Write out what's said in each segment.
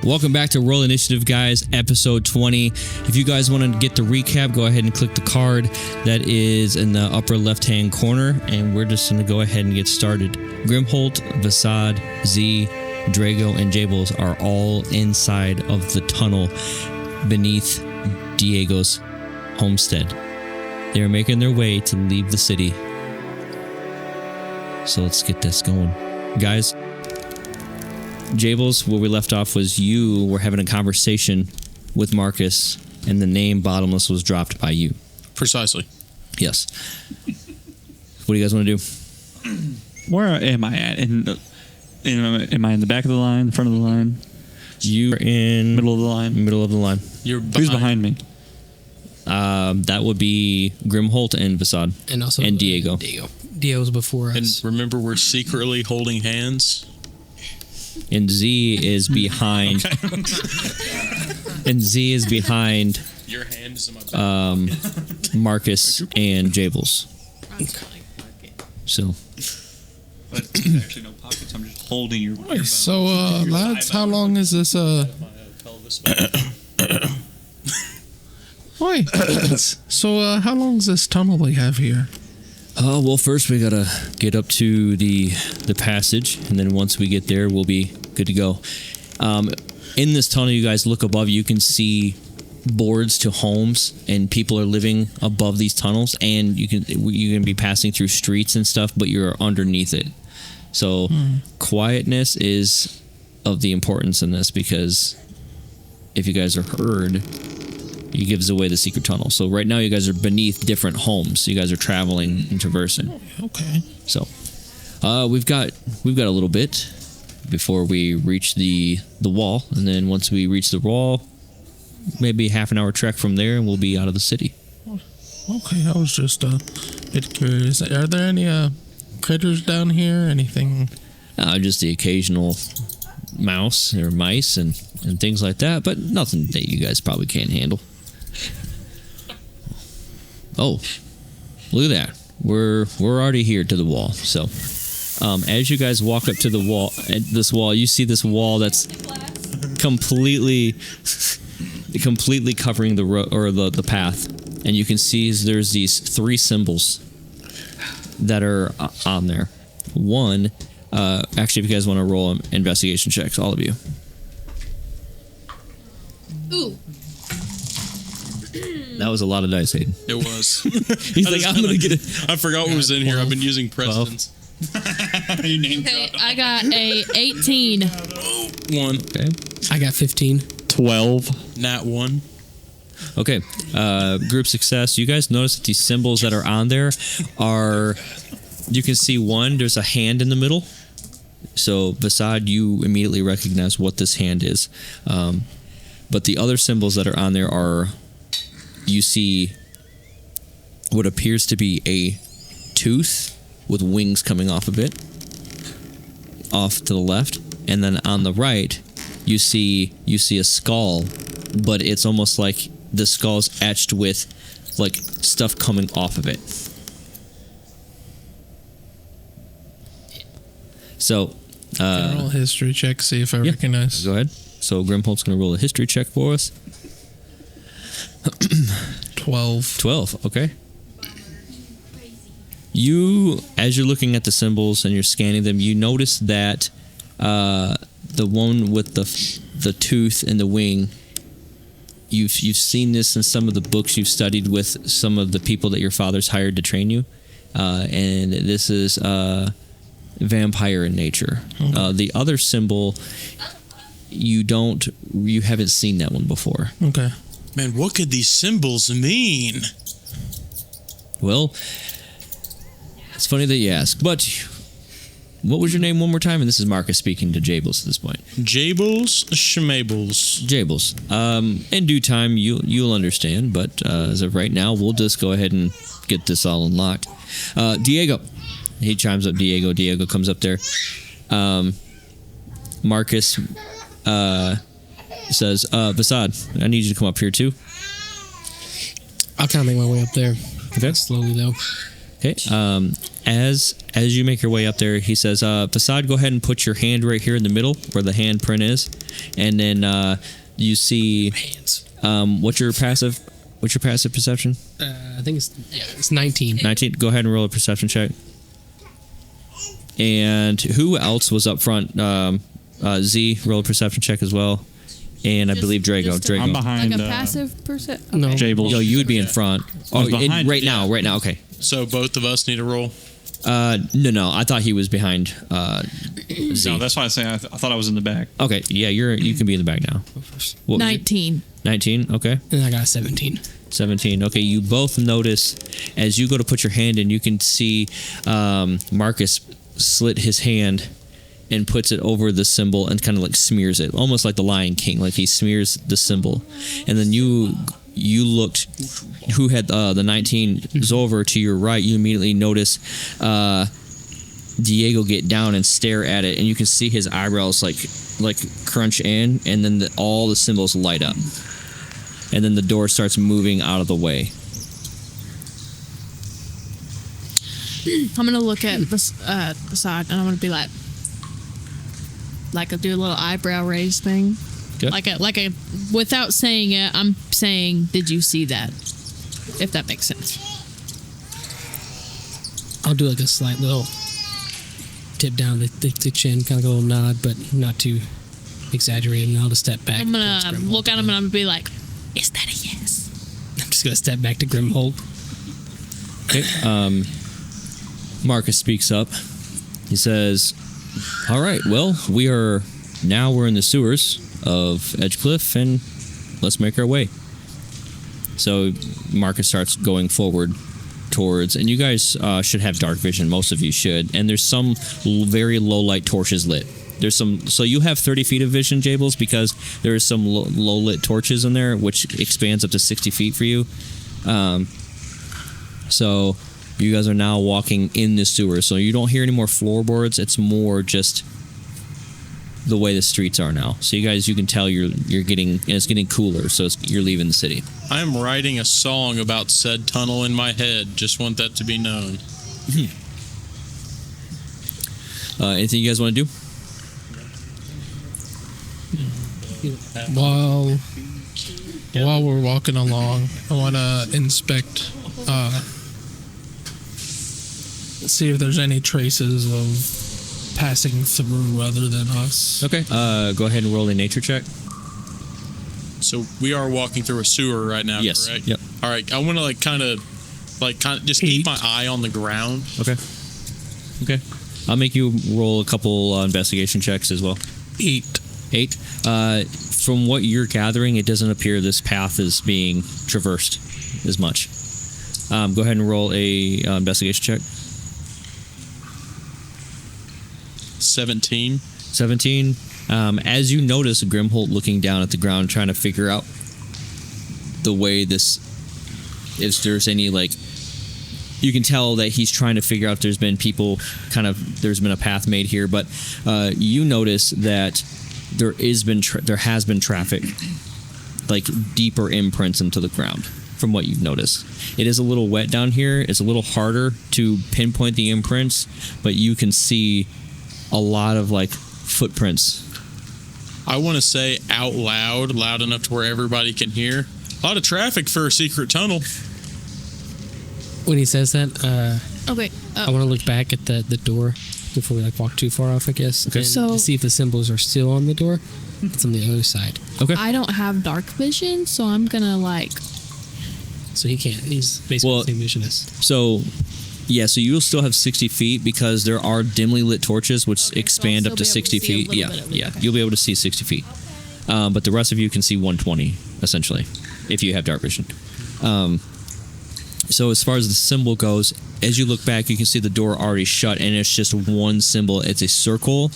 Welcome back to Roll Initiative, guys, episode 20. If you guys want to get the recap, go ahead and click the card that is in the upper left-hand corner, and we're just going to go ahead and get started. Grimholt, Vasad, Z, Drago, and Jables are all inside of the tunnel beneath Diego's homestead. They are making their way to leave the city. So let's get this going. Guys, Jables, where we left off was you were having a conversation with Marcus, and the name Bottomless was dropped by you. Precisely. Yes. What do you guys want to do? Where am I at? Am I in the back of the line, the front of the line? You are in middle of the line. Middle of the line. Who's behind me? That would be Grimholt and Vasad. And also Diego. Diego's before us. And remember, we're secretly holding hands. And Z is behind. And Z is behind. Your hand is in my back. Marcus and Jables. So. But there's actually no pockets. I'm just holding your. Wait, so, lads, how long is this? Wait. So, how long is this tunnel we have here? Well, first we gotta get up to the passage, and then once we get there, we'll be good to go. In this tunnel, you guys look above, you can see boards to homes, and people are living above these tunnels, and you're gonna be passing through streets and stuff, but you're underneath it. So quietness is of the importance in this, because if you guys are heard, it gives away the secret tunnel. So right now you guys are beneath different homes. You guys are traveling and traversing. Okay. So we've got a little bit before we reach the wall, and then once we reach the wall, maybe half an hour trek from there, and we'll be out of the city. Okay, I was just a bit curious. Are there any critters down here? Anything? Just the occasional mouse or mice and things like that, but nothing that you guys probably can't handle. Oh, look at that. We're already here to the wall. So as you guys walk up to the wall, this wall, you see this wall that's completely covering the path, and you can see there's these 3 symbols that are on there. One, actually, if you guys want to roll investigation checks, all of you. Ooh. That was a lot of dice, Hayden. It was. He's like, I'm going to get it. I forgot what was in here. I've been using precedence. Okay, I got a 18. 1. Okay. I got 15. 12. Nat 1. Okay. Group success. You guys notice that these symbols that are on there are, you can see one, there's a hand in the middle. So, Vasad, you immediately recognize what this hand is. But the other symbols that are on there are, you see what appears to be a tooth with wings coming off of it, off to the left, and then on the right, you see a skull, but it's almost like the skull's etched with like stuff coming off of it. So, roll a history check, see if I recognize. Go ahead. So Grimholt's going to roll a history check for us. 12. 12, okay. You, as you're looking at the symbols and you're scanning them, you notice that the one with the tooth and the wing, you've seen this in some of the books you've studied with some of the people that your father's hired to train you, and this is vampire in nature. The other symbol, you haven't seen that one before. Okay. Man, what could these symbols mean? Well, it's funny that you ask, but what was your name one more time? And this is Marcus speaking to Jables at this point. Jables Schmables. Jables. In due time, you'll understand, but as of right now, we'll just go ahead and get this all unlocked. Diego. He chimes up Diego. Diego comes up there. Marcus says, Vasad, I need you to come up here too. I'll kind of make my way up there. Okay. Slowly though. Okay. As you make your way up there, he says, Facade, go ahead and put your hand right here in the middle where the hand print is, and then you see Hands. what's your passive perception? I think it's 19. 19. Go ahead and roll a perception check. And who else was up front? Z, roll a perception check as well. And I believe Drago. just a- Drago. I'm behind. Like a passive person? No. Jables. Yo, you would be in front. Oh, behind- right now. Okay. So both of us need a roll. No. I thought he was behind Z. No, that's why I say I thought I was in the back. Okay. Yeah, you can be in the back now. What was it? 19. 19. Okay. And I got a 17. 17. Okay, you both notice as you go to put your hand in, you can see Marcus slit his hand and puts it over the symbol and kind of like smears it, almost like the Lion King, like he smears the symbol. And then you looked, who had the 19 over to your right, you immediately notice Diego get down and stare at it, and you can see his eyebrows like crunch in, and then all the symbols light up. And then the door starts moving out of the way. I'm going to look at the side and I'm going to be like do a little eyebrow raise thing. Okay. Like a, without saying it, I'm saying, did you see that? If that makes sense. I'll do like a slight little tip down the chin, kind of a little nod, but not too exaggerated. And I'll just step back. I'm going towards to Grimholt look at him again. and I'm going to be like, is that a yes? I'm just going to step back to Grimholt. Okay. Marcus speaks up. He says, "All right, well, we're in the sewers of Edgecliff, and let's make our way." So Marcus starts going forward towards, and you guys should have dark vision. Most of you should. And there's some very low light torches lit. There's some, so you have 30 feet of vision, Jables, because there's some low lit torches in there, which expands up to 60 feet for you. So you guys are now walking in the sewer, so you don't hear any more floorboards. It's more just the way the streets are now. So you can tell you're getting, and it's getting cooler. So you're leaving the city. I am writing a song about said tunnel in my head. Just want that to be known. Anything you guys want to do? While we're walking along, I want to inspect, see if there's any traces of passing through other than us. Okay. Go ahead and roll a nature check. So we are walking through a sewer right now, Yes. correct? Yep. All right. I want to kind of just keep my eye on the ground. Okay. I'll make you roll a couple investigation checks as well. 8. 8. From what you're gathering, it doesn't appear this path is being traversed as much. Go ahead and roll a investigation check. 17. 17. As you notice Grimholt looking down at the ground, trying to figure out the way this, if there's any, you can tell that he's trying to figure out if there's been people, there's been a path made here, but you notice that there has been traffic, deeper imprints into the ground from what you've noticed. It is a little wet down here. It's a little harder to pinpoint the imprints, but you can see a lot of footprints. I want to say out loud enough to where everybody can hear. A lot of traffic for a secret tunnel. When he says that, Okay. I want to look back at the door before we walk too far off, I guess. Okay. And So- to see if the symbols are still on the door. It's on the other side. Okay. I don't have dark vision, so I'm going to So he can't. He's basically Well- the same vision as. So, yeah, so you'll still have 60 feet because there are dimly lit torches which Okay, so expand I'll up to still be able 60 to see a feet. little Yeah, bit of it. yeah, Okay. you'll be able to see 60 feet. But the rest of you can see 120, essentially, if you have dark vision. So as far as the symbol goes, as you look back, you can see the door already shut, and it's just one symbol. It's a circle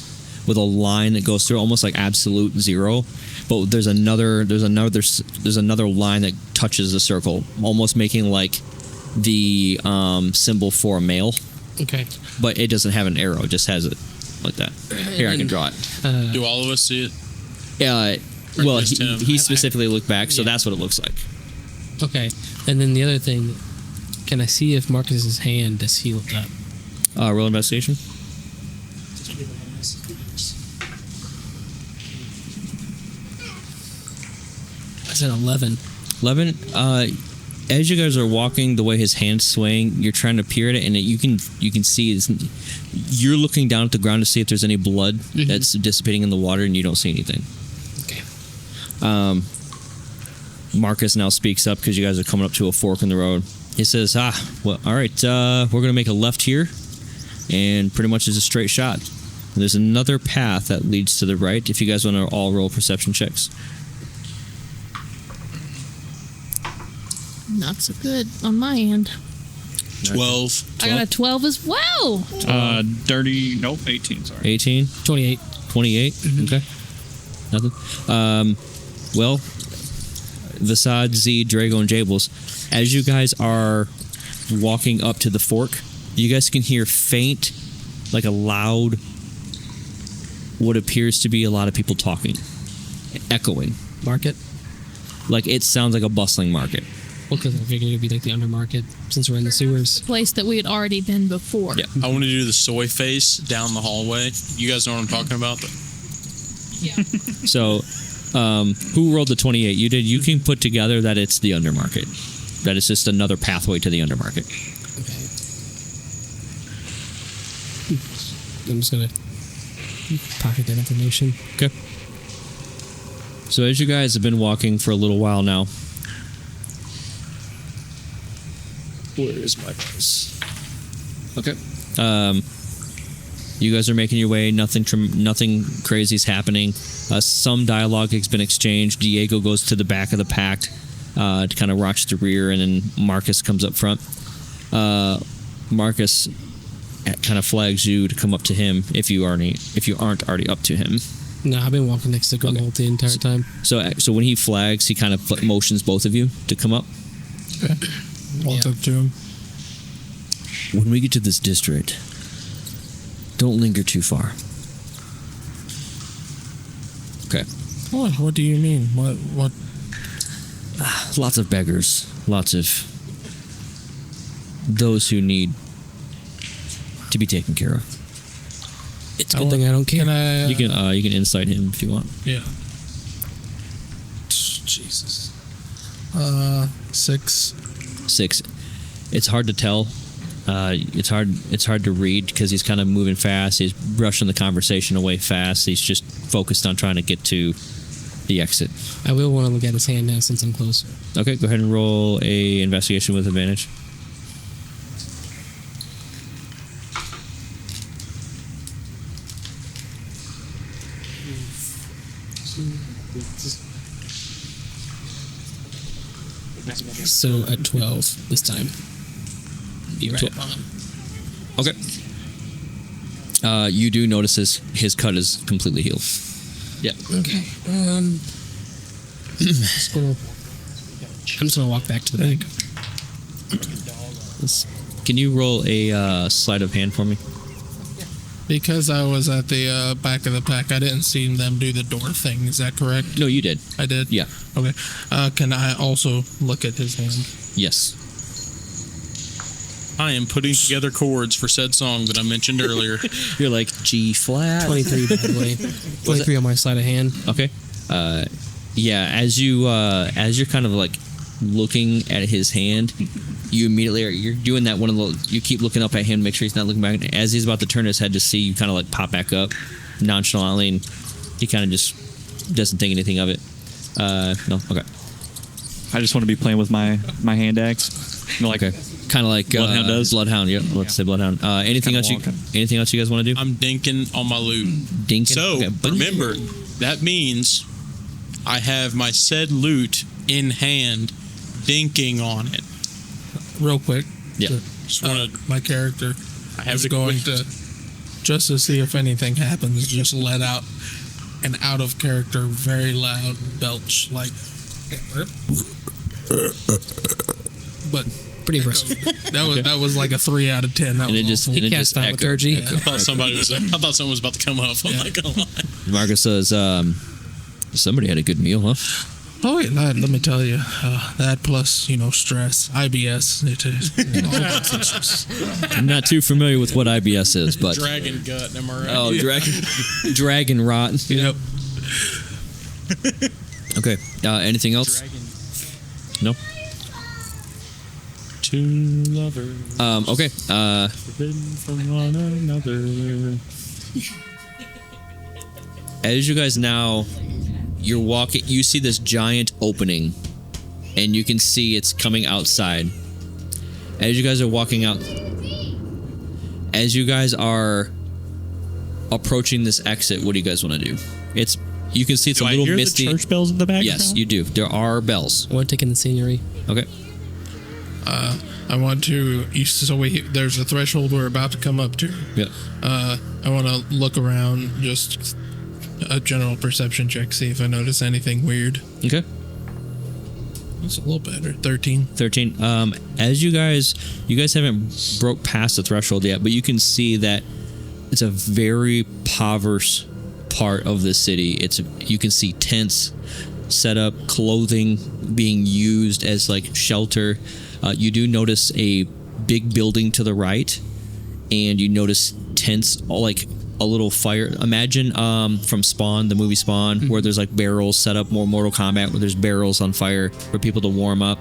with a line that goes through, almost like absolute zero. But there's another line that touches the circle, almost making the symbol for a male. Okay. But it doesn't have an arrow; it just has it like that. Here, I can draw it. Do all of us see it? Yeah. Or Well, just him? he specifically looked back, so Yeah. that's what it looks like. Okay. And then the other thing, can I see if Marcus's hand is healed up? Roll investigation. That's an 11. 11. As you guys are walking, the way his hand's swaying, you're trying to peer at it, and you can see you're looking down at the ground to see if there's any blood that's dissipating in the water, and you don't see anything. Okay. Marcus now speaks up because you guys are coming up to a fork in the road. He says, well, all right, we're going to make a left here, and pretty much it's a straight shot. And there's another path that leads to the right if you guys want to all roll perception checks. Not so good on my end. 12. I got a 12 as well. Dirty. Nope. 18. Sorry. 18? 28. 28? Okay. Nothing? Well, Vasad, Z, Drago, and Jables, as you guys are walking up to the fork, you guys can hear faint, like a loud, what appears to be a lot of people talking, echoing. Market? Like it sounds like a bustling market. Well, because I figured it would be like the undermarket since we're in the sewers. Place that we had already been before. Yeah. I want to do the soy face down the hallway. You guys know what I'm talking about? Yeah. So, who rolled the 28? You did. You can put together that it's the undermarket. That it's just another pathway to the undermarket. Okay. I'm just going to pocket that information. Okay. So as you guys have been walking for a little while now, where is my place? Okay. You guys are making your way. Nothing crazy is happening. Some dialogue has been exchanged. Diego goes to the back of the pack to kind of watch the rear, and then Marcus comes up front. Marcus kind of flags you to come up to him if you aren't already up to him. No, I've been walking next to Grunwald the entire time. So when he flags, he kind of motions both of you to come up. Okay. Walk up to him. When we get to this district, don't linger too far. Okay. What do you mean? What? Lots of beggars. Lots of those who need to be taken care of. It's a good thing I don't care. Can I? You can insight him if you want. Yeah. Jesus. 6. 6. It's hard to tell. It's hard to read because he's kind of moving fast. He's brushing the conversation away fast. He's just focused on trying to get to the exit. I will want to look at his hand now since I'm closer. Okay, go ahead and roll a investigation with advantage. So at 12 this time. Be right up on him. Okay. You do notice his cut is completely healed. Yeah. Okay. I'm just gonna walk back to the bank. Can you roll a sleight of hand for me? Because I was at the back of the pack, I didn't see them do the door thing. Is that correct? No, you did. I did? Yeah. Okay. Can I also look at his hand? Yes. I am putting together chords for said song that I mentioned earlier. You're like G flat. 23, by the way. 23 on my sleight of hand. Okay. Yeah. As you're kind of like looking at his hand, you immediately you're doing that one of the. You keep looking up at him, make sure he's not looking back. As he's about to turn his head to see you, kind of like pop back up nonchalantly, and he kind of just doesn't think anything of it. No. Okay. I just want to be playing with my hand axe. You know, like Okay. Kind of like Bloodhound does? Bloodhound. Yep. Let's say Bloodhound. Anything Kinda else? walking. Anything else you guys want to do? I'm dinking on my loot. Dinking. So, Okay. remember, that means I have my said loot in hand, dinking on it. Real quick. Yeah. Just want to. My character I have is the going quick- to, just to see if anything happens, just let out an out of character, very loud belch, like. But Pretty impressive. that was like a 3 out of 10. That And was it just awful. and He it cast just echoed. thaumaturgy. I thought something was about to come up. I'm not gonna lie. Marcus says, "Somebody had a good meal, huh?" Oh, wait, let me tell you, that plus, stress, IBS, it is. I'm not too familiar with what IBS is, but Dragon gut, am I right? oh, dragon rot. Yep. Okay. Anything else? No. Two lovers. Okay. Forbidden from one another. As you guys now, you're walking, you see this giant opening, and you can see it's coming outside. As you guys are walking out, as you guys are approaching this exit, what do you guys want to do? You can see it's Do a I little hear misty. the church bells in the background? Yes, you do. There are bells. I want to take in the scenery. Okay. I want to. There's a threshold we're about to come up to. Yeah. I want to look around, just a general perception check, see if I notice anything weird. Okay. It's a little better. 13. 13. As you guys haven't broke past the threshold yet, but you can see that it's a very impoverished part of the city. You can see tents set up, clothing being used as like shelter. You do notice a big building to the right, and you notice tents, like a little fire. Imagine from Spawn, the movie Spawn, where there's like barrels set up, more Mortal Kombat, where there's barrels on fire for people to warm up.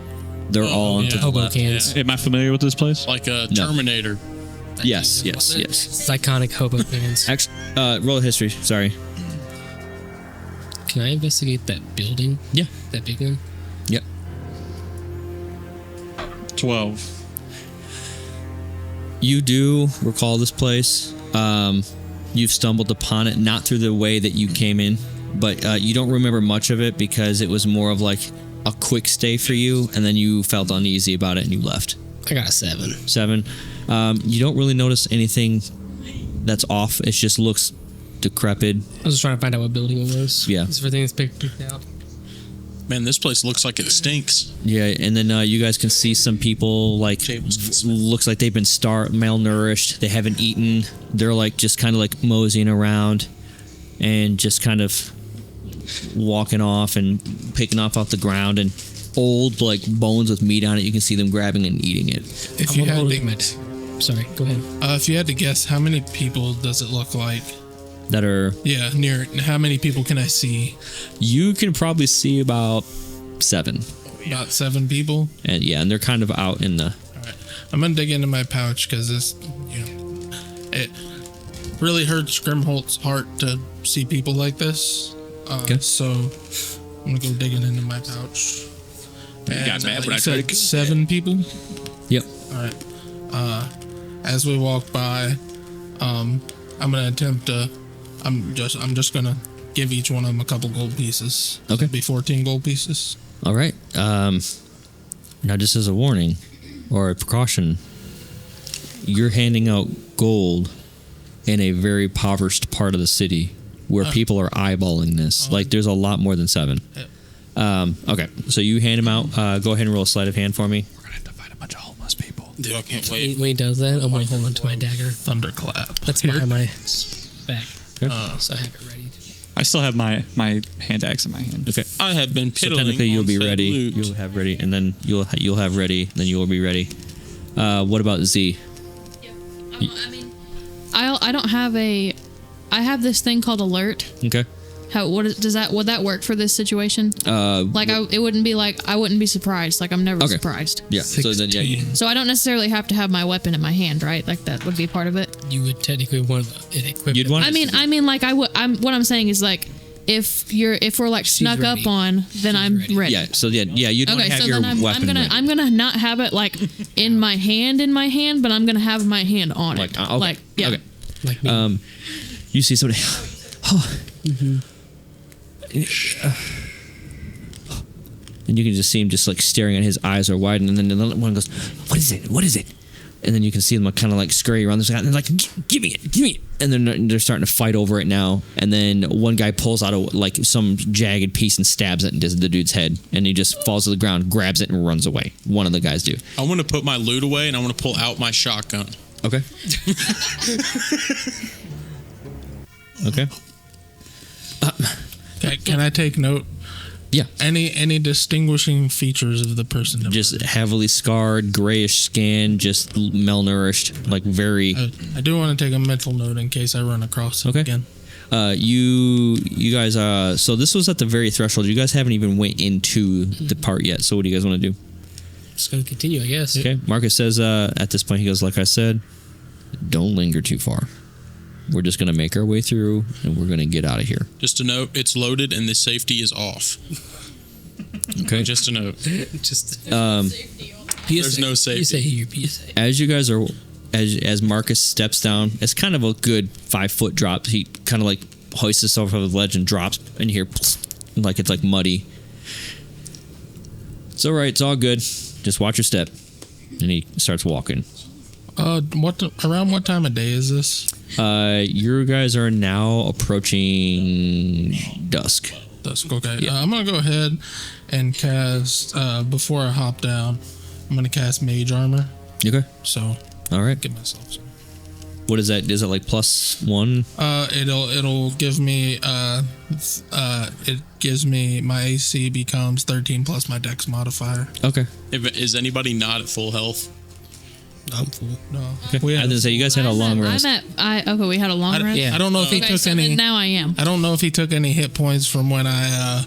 They're all onto the Hobo left. cans. Am I familiar with this place? Like a No. Terminator. Yes. It's iconic hobo cans. Actually, roll a history. Sorry. Can I investigate that building? Yeah. That big one? Yep. 12. You do recall this place. You've stumbled upon it, not through the way that you came in, but you don't remember much of it because it was more of like a quick stay for you, and then you felt uneasy about it and you left. I got a 7. 7. You don't really notice anything that's off. It just looks decrepit. I was just trying to find out what building it was. Yeah. Is everything that's picked out? Man, this place looks like it stinks. Yeah, and then you guys can see some people like looks like they've been malnourished. They haven't eaten. They're like just kind of like moseying around and just kind of walking off and picking off the ground, and old like bones with meat on it. You can see them grabbing and eating it. If you had Sorry, go ahead. if you had to guess, how many people does it look like? That are Near. How many people can I see? you can probably see about 7, About 7 people. and and they're kind of out in the. All right. I'm gonna dig into my pouch because it really hurts Grimholt's heart to see people like this. Okay. So I'm gonna go digging into my pouch. And, got mad when you I tried said to- 7 people. Yep. All right. As we walk by, I'm gonna attempt to. I'm just gonna give each one of them a couple gold pieces. Okay. It'll be 14 gold pieces. All right. Now, just as a warning or a precaution, you're handing out gold in a very impoverished part of the city where people are eyeballing this. Like, there's a lot more than 7. Okay. So you hand them out. Go ahead and roll a sleight of hand for me. We're going to have to fight a bunch of homeless people. Dude, I can't wait. When he does that, I'm going to hold on to my dagger. Thunderclap. That's behind my back. Okay. So I have it ready. I still have my hand axe in my hand. Okay. I have been So piddling technically, you'll on be said ready. loot. You'll have ready, and then you'll have ready. Then you will be ready. What about Z? I don't have a. I have this thing called alert. Okay. Would that work for this situation? It wouldn't be like I wouldn't be surprised. Like I'm never Okay. surprised. Yeah. So then, So I don't necessarily have to have my weapon in my hand, right? Like that would be part of it. You would technically want it equipped. You'd want- I mean, like I would. What I'm saying is like if we're like snuck ready. up on, then I'm ready. ready. Yeah. So you'd want Okay, to have so your then weapon ready. I'm gonna not have it like in my hand, but I'm gonna have my hand on it. Okay. Like yeah. Okay. Like me. You see somebody. And you can just see him just like staring at his eyes are wide, and then another one goes, "What is it? What is it?" And then you can see them kind of like scurry around this guy, and they're like, "Give me it!" And then they're starting to fight over it now. And then one guy pulls out like some jagged piece and stabs it into the dude's head, and he just falls to the ground, grabs it, and runs away. One of the guys do. I want to put my loot away and I want to pull out my shotgun. Okay. Okay. Can I take note? Yeah. Any distinguishing features of the person? that Just murdered? heavily scarred, grayish skin, just malnourished, like very. I do want to take a mental note in case I run across it Okay. again. You guys. So this was at the very threshold. You guys haven't even went into the part yet. So what do you guys want to do? Just gonna continue, I guess. Okay. Marcus says at this point he goes, like I said, don't linger too far. We're just gonna make our way through and we're gonna get out of here. Just a note, it's loaded and the safety is off. Okay. Just a note. Just There's no safety. PSA here, PSA. As you guys are, as Marcus steps down, it's kind of a good 5-foot drop. He kind of like hoists himself over the ledge and drops, and you hear like it's like muddy. It's all right. It's all good. Just watch your step. And he starts walking. Around what time of day is this? You guys are now approaching dusk. Dusk. Okay. Yeah. I'm gonna go ahead and cast before I hop down. I'm gonna cast Mage Armor. Okay. So All right. give myself some. What is that? Is it like +1? It'll give me it gives me my AC becomes 13 plus my Dex modifier. Okay. Is anybody not at full health? I'm full. No. Okay. We I had- didn't say you guys had a long rest. Okay, we had a long rest. I don't know if he Okay, took so any. then now I am. I don't know if he took any hit points from when I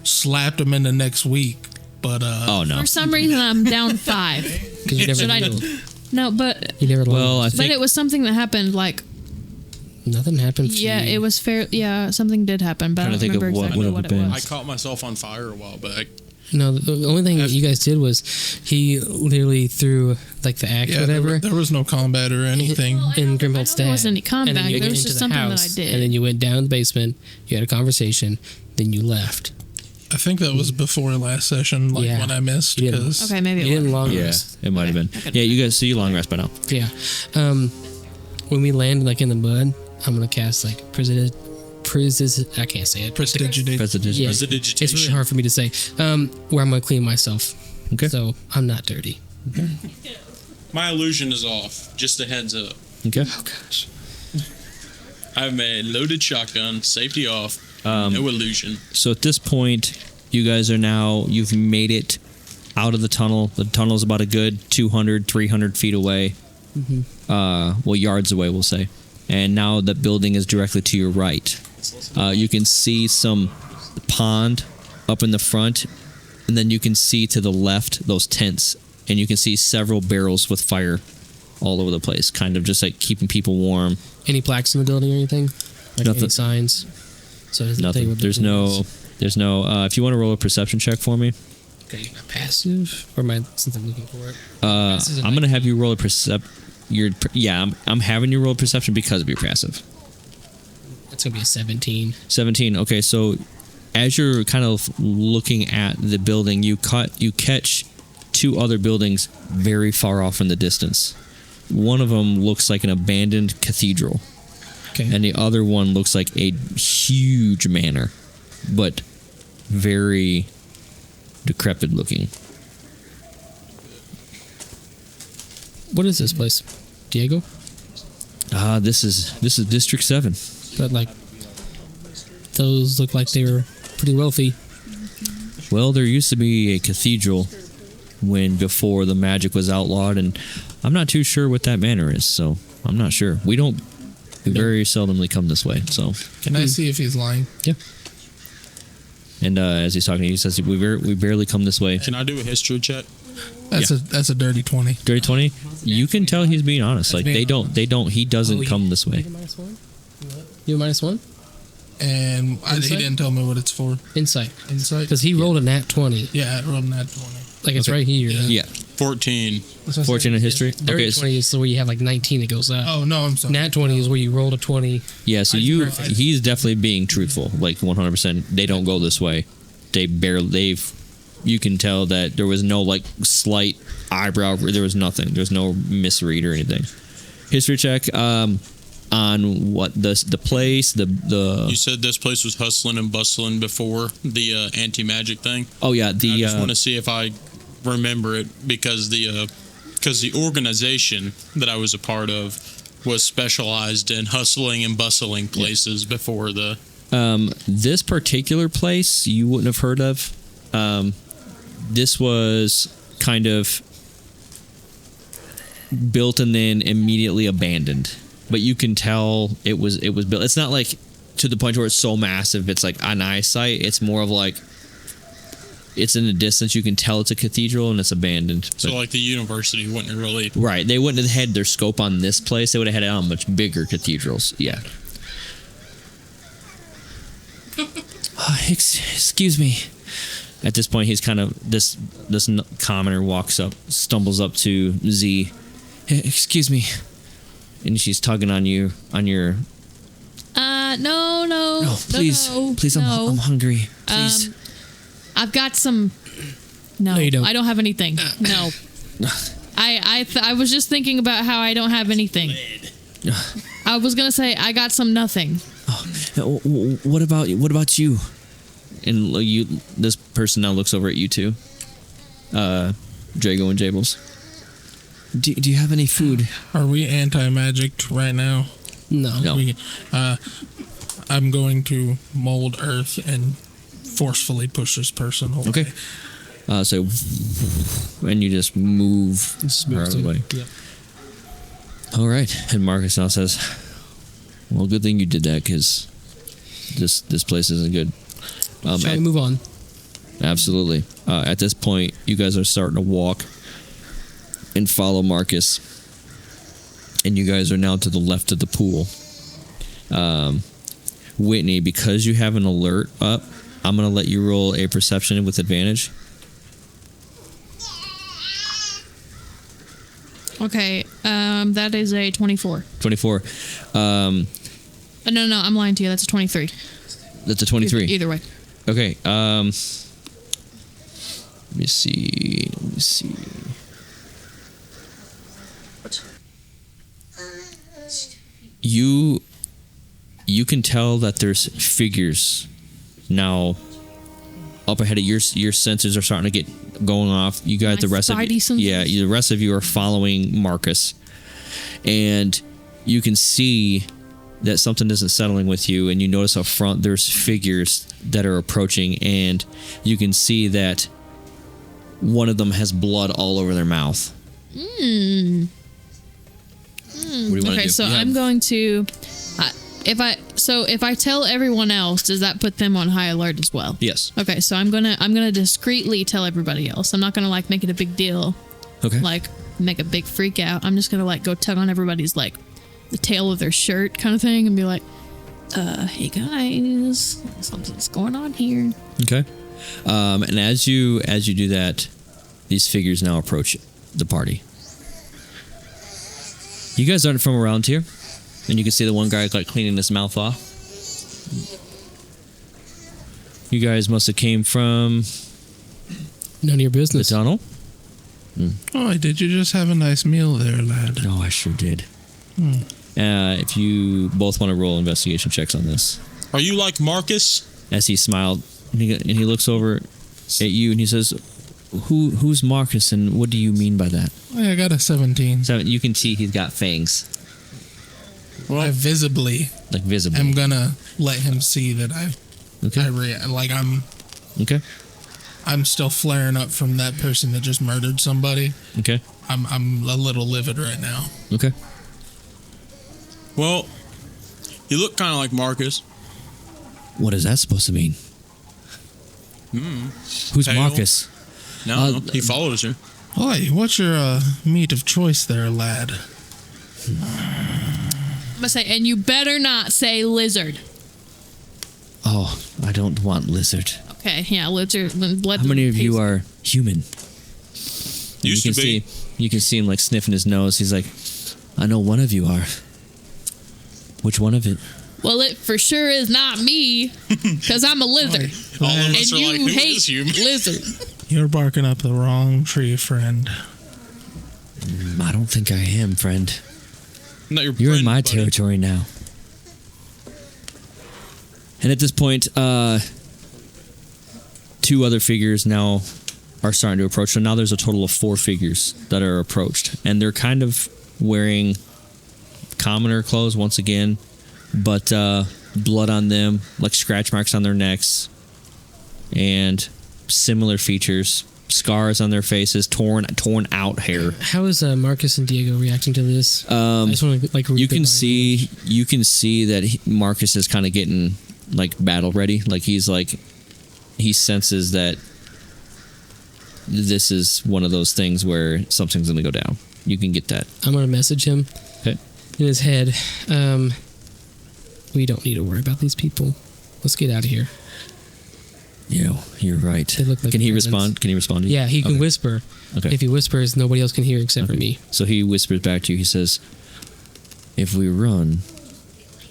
slapped him in the next week, but Oh no. For some reason, I'm down 5. Because you never Should I- healed. No, but You never Well, I lost. but think it was something that happened. Like, Nothing happened to yeah, you. it was fair. Yeah, something did happen, but I Trying don't to think of remember what exactly would what have it been. was. I caught myself on fire a while back. No, the only thing that you guys did was he literally threw like the axe, yeah, whatever, there was no combat or anything. in I Grimhild's know there stab. wasn't any combat, And then you there went was into just the something that I house, did. And then you went down the basement. You had a conversation. Then you left. I think that was before last session, like Yeah. when I missed. You didn't- 'cause- Okay, maybe You it didn't was. long Yeah, rest. it might have been. Yeah, you guys see long rest by now. Yeah. When we land like in the mud, I'm gonna cast like I can't say it. Prestidigitate. Prestidigitation. Yeah. Prestidigitation. It's really hard for me to say. Where I'm gonna clean myself. Okay. So I'm not dirty. My illusion is off. Just a heads up. Okay. Oh gosh. I have a loaded shotgun, safety off, no illusion. So at this point, you guys you've made it out of the tunnel. The tunnel is about a good 200, 300 feet away. Yards away, we'll say. And now the building is directly to your right. You can see some pond up in the front, and then you can see to the left those tents, and you can see several barrels with fire all over the place, kind of just like keeping people warm. Any plaques in the building or anything? Like Nothing. any signs? So it doesn't tell Nothing. you what the There's building no. is. If you want to roll a perception check for me, Okay, passive or am I since I'm looking for it? This is a I'm gonna have you roll a I'm having you roll a perception because of your passive. That's gonna be a 17. 17. Okay, so as you're kind of looking at the building, you catch two other buildings very far off in the distance. One of them looks like an abandoned cathedral, Okay. and the other one looks like a huge manor, but very decrepit looking. What is this place? Diego? This is District 7. But like those look like they were pretty wealthy. Well, there used to be a cathedral before the magic was outlawed, and I'm not too sure what that manor is, so I'm not sure. We very seldomly come this way, so. Can I see if he's lying? Yeah. And as he's talking, he says, we barely come this way. Can I do a history check? That's a dirty 20. Dirty 20, you can tell he's being honest. Like, he doesn't come this way. You have -1? You have -1? And he Insight? didn't tell me what it's for. Insight. Insight. Because he rolled a nat 20. Yeah, I rolled an nat 20. Like it's Okay. right here. Yeah. 14. 14 in history? Dirty Okay, so- 20 is where you have like 19 that goes up. Oh, no, I'm sorry. Nat 20 is where you rolled a 20. Yeah, so he's definitely being truthful, like 100%. They don't go this way. You can tell that there was no like slight eyebrow, there was nothing. There's no misread or anything. History check on what the place, You said this place was hustling and bustling before the anti-magic thing. oh yeah, I just want to see if I remember it because the organization that I was a part of was specialized in hustling and bustling places before the This particular place you wouldn't have heard of. This was kind of built and then immediately abandoned. But you can tell it was built. It's not like to the point where it's so massive it's like an eyesight. It's more of like it's in the distance. You can tell it's a cathedral and it's abandoned. So like the university wouldn't really. Right. They wouldn't have had their scope on this place. They would have had it on much bigger cathedrals. Yeah. Excuse me. At this point, he's kind of this commoner walks up, stumbles up to Z. Excuse me, and she's tugging on you on your. No, please, no, please, no. I'm hungry. Please. I've got some. No, No, you don't. I don't have anything. No. I was just thinking about how I don't have anything. I was gonna say I got some nothing. What about you? And this person now looks over at you two, Drago and Jables. Do you have any food? Are we anti-magic right now? No. I'm going to mold earth and forcefully push this person away. Okay. So, and you just move her out of the way. Yep. All right. And Marcus now says, "Well, good thing you did that because this place isn't good." Shall we move on? Absolutely. At this point, you guys are starting to walk and follow Marcus, and you guys are now to the left of the pool. Whitney, because you have an alert up, I'm going to let you roll a perception with advantage. Okay, that is a 24. 24. No, I'm lying to you. That's a 23. That's a 23. Either way. Okay. Let me see. You can tell that there's figures now up ahead of your senses are starting to get going off. You guys, My the rest of spidey you, senses? yeah, the rest of you are following Marcus, and you can see that something isn't settling with you, and you notice up front there's figures that are approaching, and you can see that one of them has blood all over their mouth. What do you want to Okay, do? so You have- I'm going to. If I tell everyone else, does that put them on high alert as well? Yes. Okay, so I'm gonna discreetly tell everybody else. I'm not gonna like make it a big deal, Okay. like make a big freak out. I'm just gonna like go tug on everybody's like the tail of their shirt kind of thing and be like, hey guys, something's going on here. Okay. And as you do that, these figures now approach the party. You guys aren't from around here, and you can see the one guy like cleaning his mouth off. You guys must have came from None of your the business. tunnel. Oh, did you just have a nice meal there, lad? Oh, I sure did. If you both want to roll investigation checks on this, Are you like Marcus? as he smiled, and he looks over at you and he says, "Who's Marcus, and what do you mean by that?" Oh, I got a 17. So you can see he's got fangs, I visibly like visible. am gonna let him see that Okay. I'm still flaring up from that person that just murdered somebody. Okay. I'm a little livid right now. Okay. Well, you look kind of like Marcus. What is that supposed to mean? Who's Pale. Marcus? No, he follows her. Oi, what's your meat of choice there, lad? I'm gonna say, and you better not say lizard. Oh, I don't want lizard. Okay, yeah, lizard. How many of you are human? Used you to can be. see you can see him like sniffing his nose. He's like, I know one of you are. Which one of it? Well, it for sure is not me, because I'm a lizard, All of and us are you like, who hate is human? lizard. You're barking up the wrong tree, friend. I don't think I am, friend. Not your You're in friend, my buddy. territory now. And at this point, two other figures now are starting to approach. So now there's a total of 4 figures that are approached. And they're kind of wearing commoner clothes once again. But blood on them, like scratch marks on their necks, and similar features, scars on their faces, torn out hair. How is Marcus and Diego reacting to this? I just want to like. You can see that Marcus is kind of getting like battle ready. Like he senses that this is one of those things where something's going to go down. You can get that. I'm gonna message him. Okay. In his head, we don't need to worry about these people. Let's get out of here. Yeah, you're right. They look like Can he presents. respond? Can he respond to you? Yeah, he can Okay. whisper. Okay. If he whispers, nobody else can hear except for Okay. me. So he whispers back to you. He says, "If we run,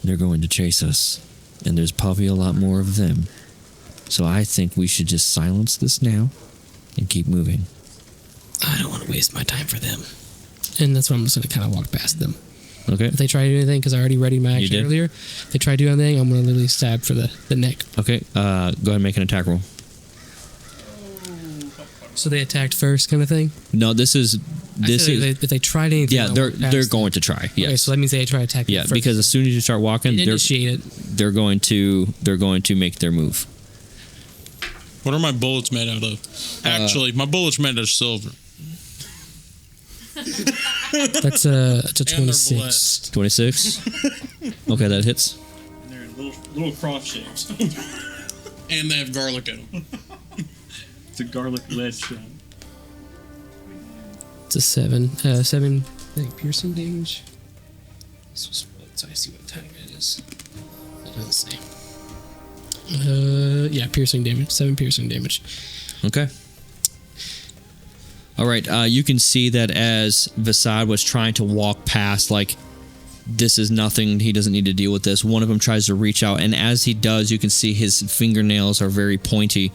they're going to chase us, and there's probably a lot more of them. So I think we should just silence this now and keep moving." I don't want to waste my time for them. And that's why I'm just going to kind of walk past them. Okay. If they try to do anything, because I already readied my You action did? earlier, if they try to do anything, I'm going to literally stab for the neck. Okay. Go ahead and make an attack roll. So they attacked first, kind of thing. No, this is. If they tried anything, Yeah, I'll they're walk past they're them. going to try. Yes. Okay, so that means they try to attack me Yeah, first. because as soon as you start walking, They they're initiate it. going to make their move. What are my bullets made out of? Actually, my bullets made of silver. That's a And they're 26. blessed. 26. Okay, that hits. They're in little cross shapes. And they have garlic in them. It's a garlic lead shot. It's a 7. 7, I think, piercing damage. So I see what time it is. Let's see. Yeah, piercing damage. 7 piercing damage. Okay. All right. You can see that as Vasad was trying to walk past, like, this is nothing. He doesn't need to deal with this. One of them tries to reach out, and as he does, you can see his fingernails are very pointy,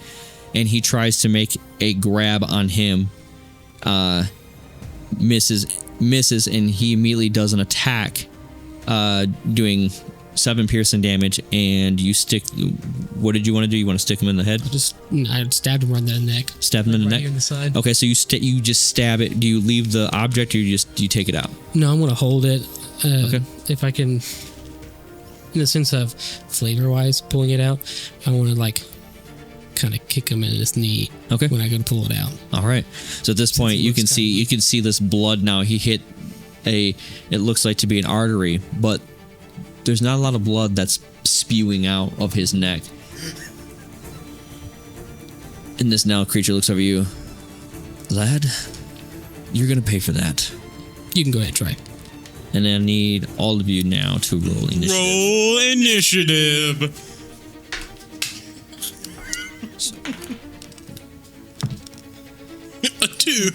and he tries to make a grab on him. Misses, and he immediately does an attack, doing 7 piercing damage, and you stick. What did you want to do? You want to stick him in the head? I stabbed him right in the neck. Stab him in the Right neck. here in the side. Okay, so you just stab it. Do you leave the object, or do you take it out? No, I'm gonna hold it. Okay. If I can, in the sense of flavor-wise, pulling it out, I want to like kind of kick him in his knee. Okay. When I go to pull it out. All right. So at this point, it you looks can see this blood now. He hit it looks like to be an artery, but there's not a lot of blood that's spewing out of his neck. And this now creature looks over you. Lad, you're gonna pay for that. You can go ahead and try. And I need all of you now to roll initiative. Roll initiative. A 2.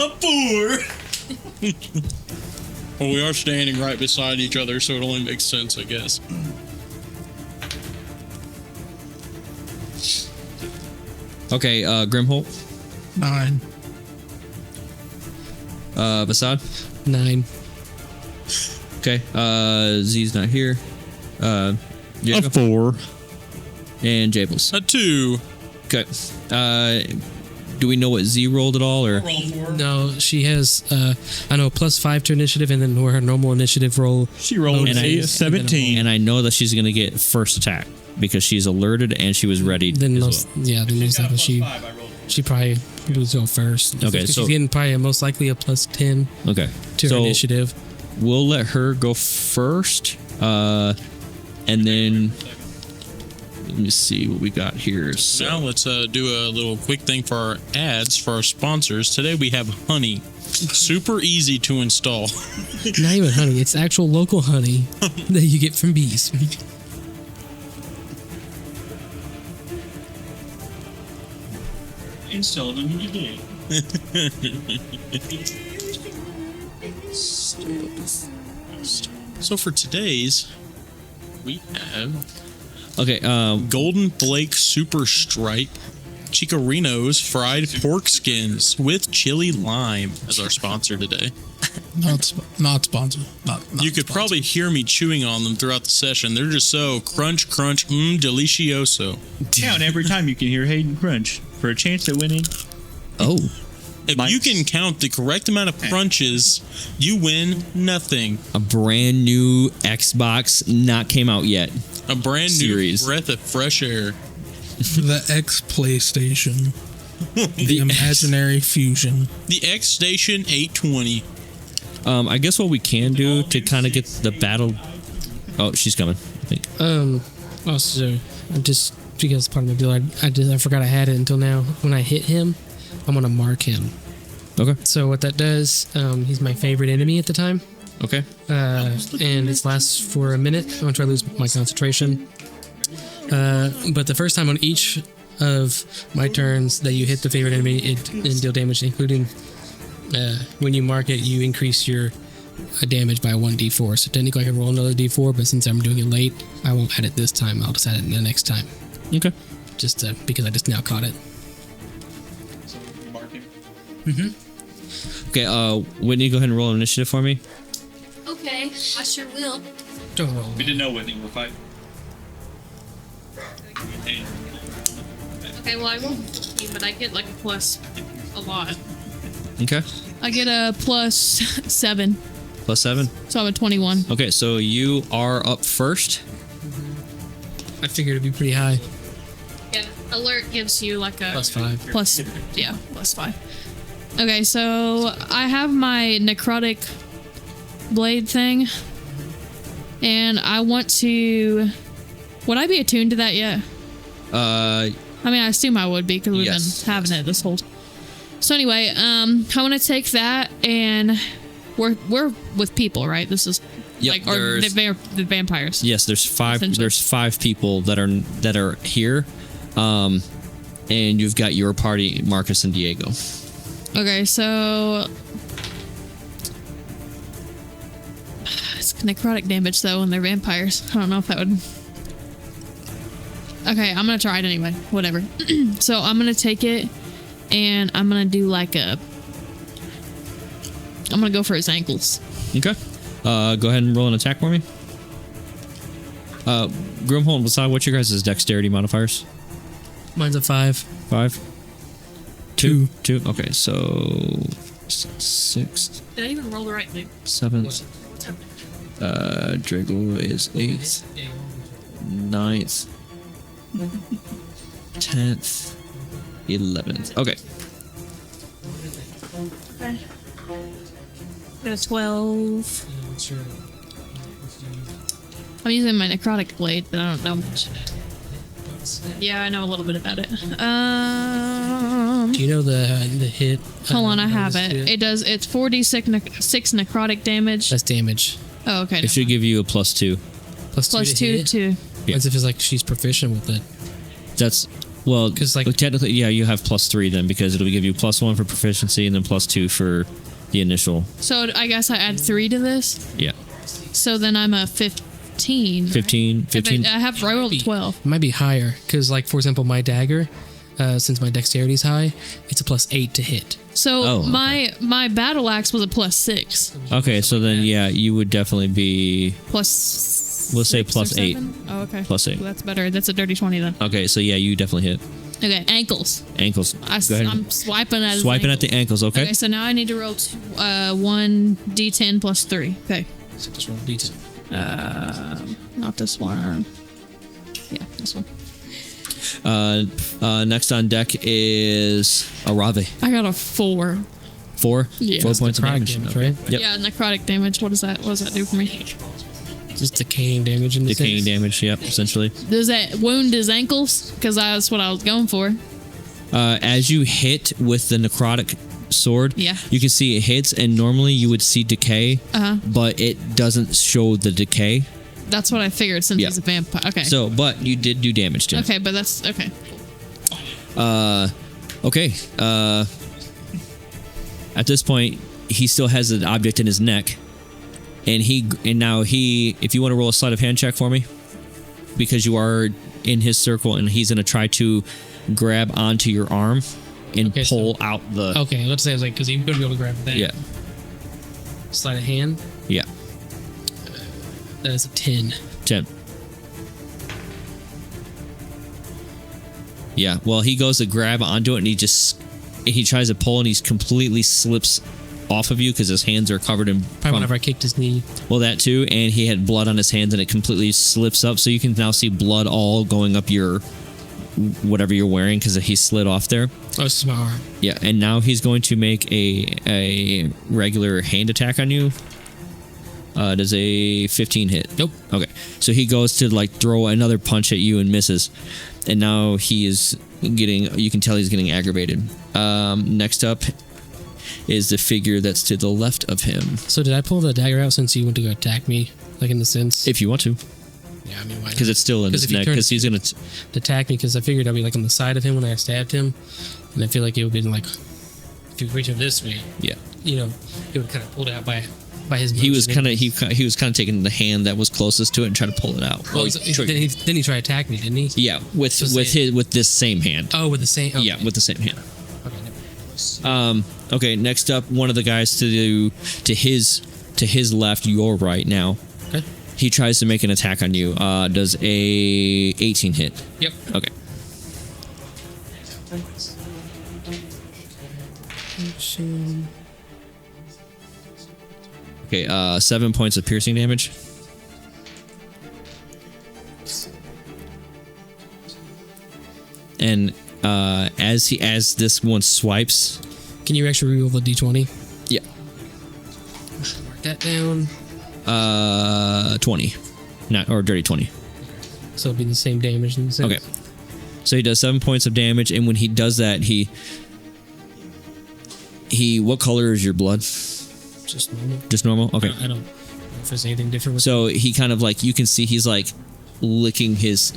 A 4. Well, we are standing right beside each other, so it only makes sense, I guess. Okay, Grimholt, 9. Vasad. 9. Okay, Z's not here. Diego. A 4. And Jables. A 2. Okay. Do we know what Z rolled at all, or? Roll 4. No, she has I know +5 to initiative, and then her normal initiative roll. She rolled And a I- 17. And I know that she's going to get first attack because she's alerted and she was ready. Then as most well. yeah, then most likely she probably would go first. Okay, Because so- she's getting probably most likely a +10 Okay. to her So initiative. we'll let her go first, and then let me see what we got here. So, Now let's do a little quick thing for our ads for our sponsors. Today we have honey. Super easy to install. Not even honey; it's actual local honey that you get from bees. Installed them, you did. So for today's, we have okay. Golden Flake Super Stripe Chicorinos fried pork skins with chili lime as our sponsor today. Not sponsored. Not You could sponsored. probably hear me chewing on them throughout the session. They're just so crunch, delicioso. Count every time you can hear Hayden crunch for a chance at winning. Oh, If you can count the correct amount of crunches, you win nothing. A brand new Xbox not came out yet. A brand Series. new breath of fresh air. The X PlayStation. The imaginary fusion. The X Station 820. I guess what we can do to kind of get the battle. Oh, she's coming. I think. Also, just because part of my build, I forgot I had it until now. When I hit him, I'm gonna mark him. Okay. So what that does, he's my favorite enemy at the time, Okay. and it lasts for a minute. I'm gonna try to lose my concentration. But the first time on each of my turns that you hit the favorite enemy, it deal damage, including when you mark it, you increase your damage by 1d4. So technically, I can roll another d4, but since I'm doing it late, I won't add it this time. I'll just add it the next time, Okay. just because I just now caught it. Okay. Whitney, go ahead and roll an initiative for me. Okay, I sure will. Don't roll. We didn't know Whitney would fight. Okay, well, I won't, but I get like a plus a lot. Okay. I get a plus 7, +7. so I'm a 21. Okay, so you are up first. I figured it'd be pretty high. Yeah, alert gives you like a +5. +5. Okay, so I have my necrotic blade thing, and I want to. Would I be attuned to that yet? I mean, I assume I would be because we've Yes. been having it this whole. So anyway, I want to take that, and we're with people, right? This is Yep, like or the vampires. Yes, there's five. Essentially. There's 5 people that are here, and you've got your party, Marcus and Diego. Okay, so it's necrotic damage though, and they're vampires. I don't know if that would. Okay, I'm gonna try it anyway. Whatever. So I'm gonna take it, and I'm gonna do like a. I'm gonna go for his ankles. Okay. Go ahead and roll an attack for me. Grimhold, beside what's your guys' dexterity modifiers? Mine's a 5. 5. 2. Okay, so 6, Did I even roll the right thing? 7. Drago is 8th, 9th, 10th, 11th. Okay. Got a 12. I'm using my necrotic blade, but I don't know much. Yeah, I know a little bit about it. Do you know the hit? Hold on, I have bonus it. to It does. It's 4d6 6 necrotic damage. That's damage. Oh, okay. It should give you a +2. Plus Plus 2 2 to. Yeah. As if it's like she's proficient with it. That's well, 'Cause, like- technically, yeah, you have +3 then because it'll give you +1 for proficiency and then +2 for the initial. So I guess I add 3 to this. Yeah, So then I'm a 15. 15. I have I rolled a 12. It might be higher because, like, for example, my dagger, since my dexterity's high, it's a +8 to hit. So Oh, my battle axe was a +6. Okay, so then yeah, you would definitely be Plus. We'll say 6 or +8. 7? Oh, okay. +8. Well, that's better. That's a dirty 20 then. Okay, so yeah, you definitely hit Okay, ankles. ankles. Go ahead. I'm swiping at his Swiping at ankle. the ankles. Okay. Okay, so now I need to roll 1d10 plus 3. Okay. So just roll D10. Not this one. Yeah, this one. Next on deck is Arave. I got a 4. 4. Yeah. 4 That's points of necrotic damage. damage, Okay. right? Yep. Yeah, necrotic damage. What does that do for me? Just decaying damage in the Decaying damage. Yep. Essentially, Does that wound his ankles? Because that's what I was going for. as you hit with the necrotic sword, Yeah. you can see it hits, and normally you would see decay, but it doesn't show the decay. That's what I figured since Yeah. he's a vampire. Okay. So, but you did do damage to him. Okay, but that's okay. Okay. At this point, he still has an object in his neck, and now if you want to roll a sleight of hand check for me, because you are in his circle, and he's gonna try to grab onto your arm and Okay, pull out the. Okay, let's say I was like, because he's going to be able to grab that. Yeah. Sleight of hand. Yeah. That is a 10. 10. Yeah. Well, he goes to grab onto it, and he tries to pull and he completely slips off of you because his hands are covered in. Probably whenever I kicked his knee. Well, that too, and he had blood on his hands, and it completely slips up, so you can now see blood all going up your whatever you're wearing because he slid off there. Oh, this is my arm. Yeah, and now he's going to make a regular hand attack on you. Does a 15 hit? Nope. Okay, so he goes to like throw another punch at you and misses, and now he is getting. You can tell he's getting aggravated. Next up is the figure that's to the left of him. So did I pull the dagger out since you went to go attack me? Like in the sense? If you want to, Yeah, I mean, why not? because it's still in his if he neck. turned Because he's gonna. to attack me because I figured I'd be like on the side of him when I stabbed him. And I feel like it would have been like, if you reach him this way, Yeah. you know, it would kind of pulled out by his He was motion. kind of he was kind of taking the hand that was closest to it and trying to pull it out. Well, Like, then he tried to attack me, didn't he? yeah, with say- with this same hand. Oh, with the same. Okay. Yeah, with the same hand. Okay, never mind. Okay, next up, one of the guys to his left, your right now. Okay. He tries to make an attack on you. Does a 18 hit? Yep. Okay. Okay, 7 points of piercing damage. And as this one swipes, Can you actually reroll the d20? yeah, Mark that down. 20, not or dirty 20. So it'll be the same damage. In the sense. Okay. So he does 7 points of damage, and when he does that, he what color is your blood? Just normal. Just normal? Okay. I don't know if there's anything different with So he kind of like, you can see he's like licking his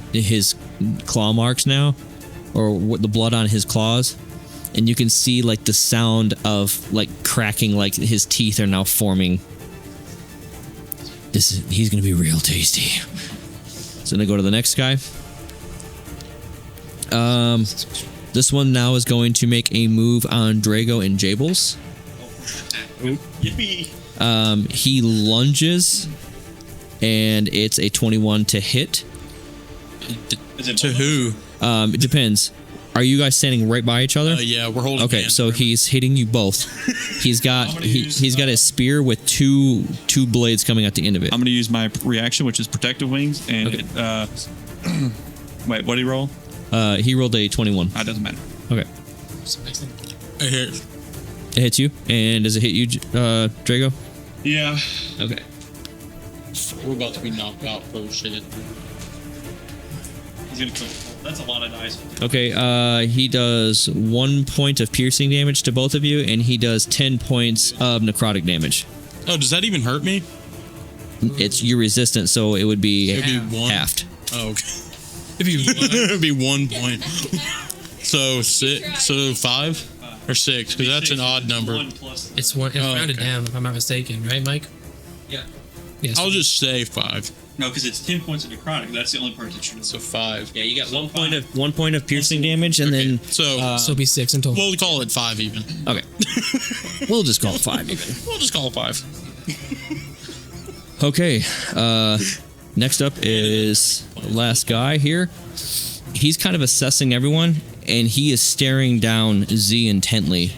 claw marks now, or the blood on his claws, and you can see like the sound of like cracking, like his teeth are now forming. He's gonna be real tasty. So I'm gonna go to the next guy. This one now is going to make a move on Drago and Jables. Yippee! He lunges, and it's a 21 to hit. Is it To who? It depends. Are you guys standing right by each other? Yeah, we're holding. Okay, hands. so he's hitting you both. He's got I'm gonna use, he's got a spear with two blades coming at the end of it. I'm going to use my reaction, which is protective wings, and Okay. wait, what did he roll? He rolled a 21. That doesn't matter. Okay, I hear- it hits you, and does it hit you, Drago? Yeah. Okay. We're about to be knocked out for shit. He's going to kill. That's a lot of dice. Okay, he does 1 point of piercing damage to both of you, and he does 10 points of necrotic damage. Oh, does that even hurt me? It's you're resistant, so it would be It'd be one. halved. Oh, okay. It'd be 1 point. So 6. So 5 or 6, because that's an odd number. It's one. It's Oh, rounded okay. down, if I'm not mistaken, right, Mike? Yeah. Yes. I'll just say 5. No, because it's 10 points of necrotic. That's the only part that you're. So 5. Yeah, you got 1 point of piercing damage, and then So So it'll be 6 in total. we'll call it 5 even. okay, we'll just call it 5 even. We'll just call it 5. Okay, next up is the last guy here. He's kind of assessing everyone, and he is staring down Z intently.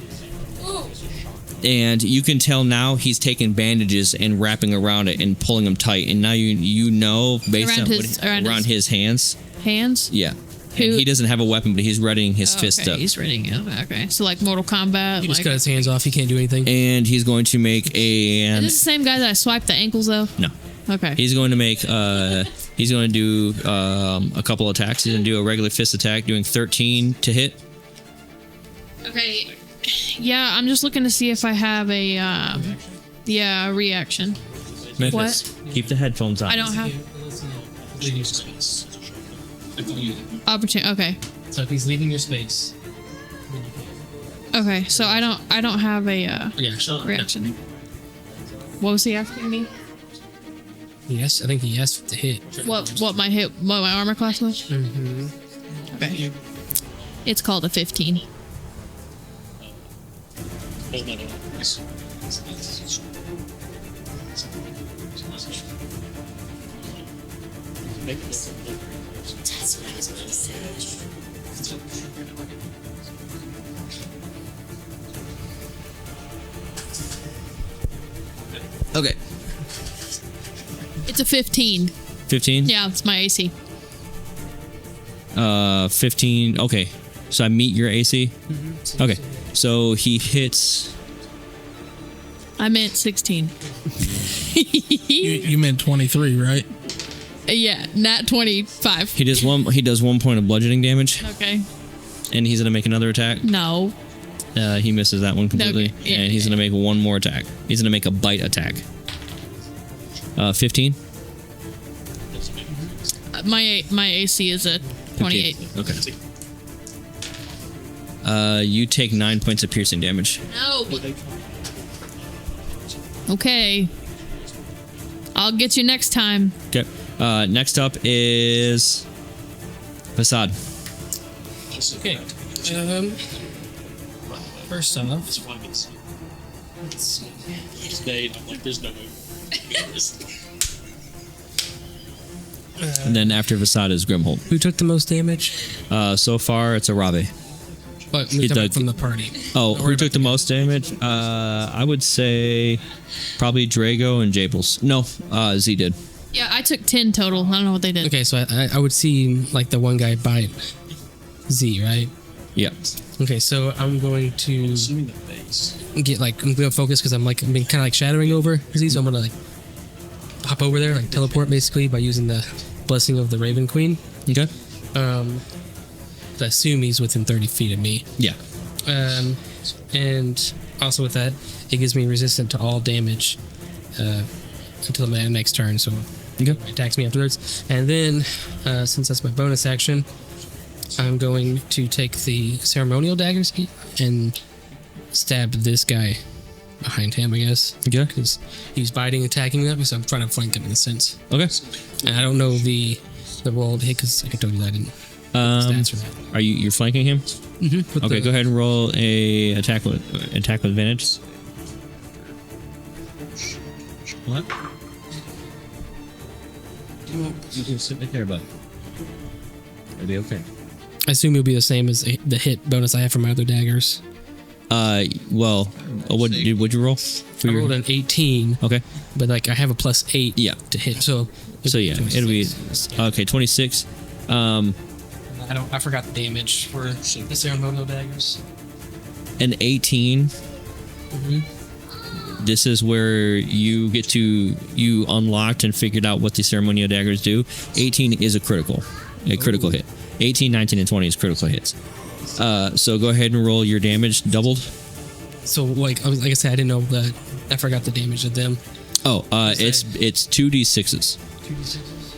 And you can tell now he's taking bandages and wrapping around it and pulling them tight. And now you know based Around on his- around around his hands. Hands? Yeah. Who- And he doesn't have a weapon, but he's readying his Oh, fist okay, up. he's reading it. Okay. So like Mortal Kombat. He just like, cut his hands off. He can't do anything. And he's going to make is this the same guy that I swiped the ankles of? no. Okay. He's going to make he's going to do a couple attacks. He's going to do a regular fist attack, doing 13 to hit. Okay. Yeah, I'm just looking to see if I have a reaction. Memphis, keep the headphones on. I don't have opportunity. Okay. So if he's leaving your space, Okay. So I don't have a reaction. What was he asking me? yes, I think he asked to hit. What my armor class was? Mm-hmm. Okay. It's called a 15. Okay. It's a 15. 15? Yeah, it's my AC. 15. Okay. So I meet your AC? Okay. So he hits. I meant 16. You meant 23, right? Yeah, nat 25. He does 1 point of bludgeoning damage, Okay. and he's gonna make another attack. No. He misses that one completely, Okay, yeah. and he's gonna make one more attack. He's gonna make a bite attack. 15. My AC is a 28. Okay. You take 9 points of piercing damage. No. Okay. I'll get you next time. Okay. Next up is Facade. Okay. First off, There's no way. And then after Facade is Grimhold. who took the most damage? So far, it's Arabe. But He took- from the party. Oh, who took the most damage? I would say probably Drago and Jables. No, Z did. Yeah, I took 10 total. I don't know what they did. Okay, so I would see like the one guy bite Z, right? Yeah. Okay, so I'm going to get like I'm gonna focus because I've been kind of like shadowing over Z, so I'm gonna like hop over there, like teleport basically by using the blessing of the Raven Queen. Okay. I assume he's within 30 feet of me. Yeah. And also with that, it gives me resistant to all damage until my next turn. So Okay. it attacks me afterwards. And then, since that's my bonus action, I'm going to take the ceremonial daggers and stab this guy behind him, I guess. Okay. Because he's biting, attacking that, so I'm trying to flank him in a sense. Okay. And I don't know the roll to hit because I told you that I didn't. Stats for that. Are you're flanking him? Mm-hmm. Okay. Go ahead and roll a attack with advantage. What? You can sit right there, bud. It'll be okay. I assume it'll be the same as the hit bonus I have for my other daggers. Well, what'd you roll? For I your- rolled an 18, Okay. but like I have a +8 Yeah. to hit. So Yeah, it'll be okay. 26. I forgot the damage for the ceremonial daggers. An 18. This is where you unlocked and figured out what the ceremonial daggers do. 18 is a critical hit. 18, 19, and 20 is critical hits. So go ahead and roll your damage doubled. So like I said, I didn't know that. I forgot the damage of them. Oh, it's 2d6s.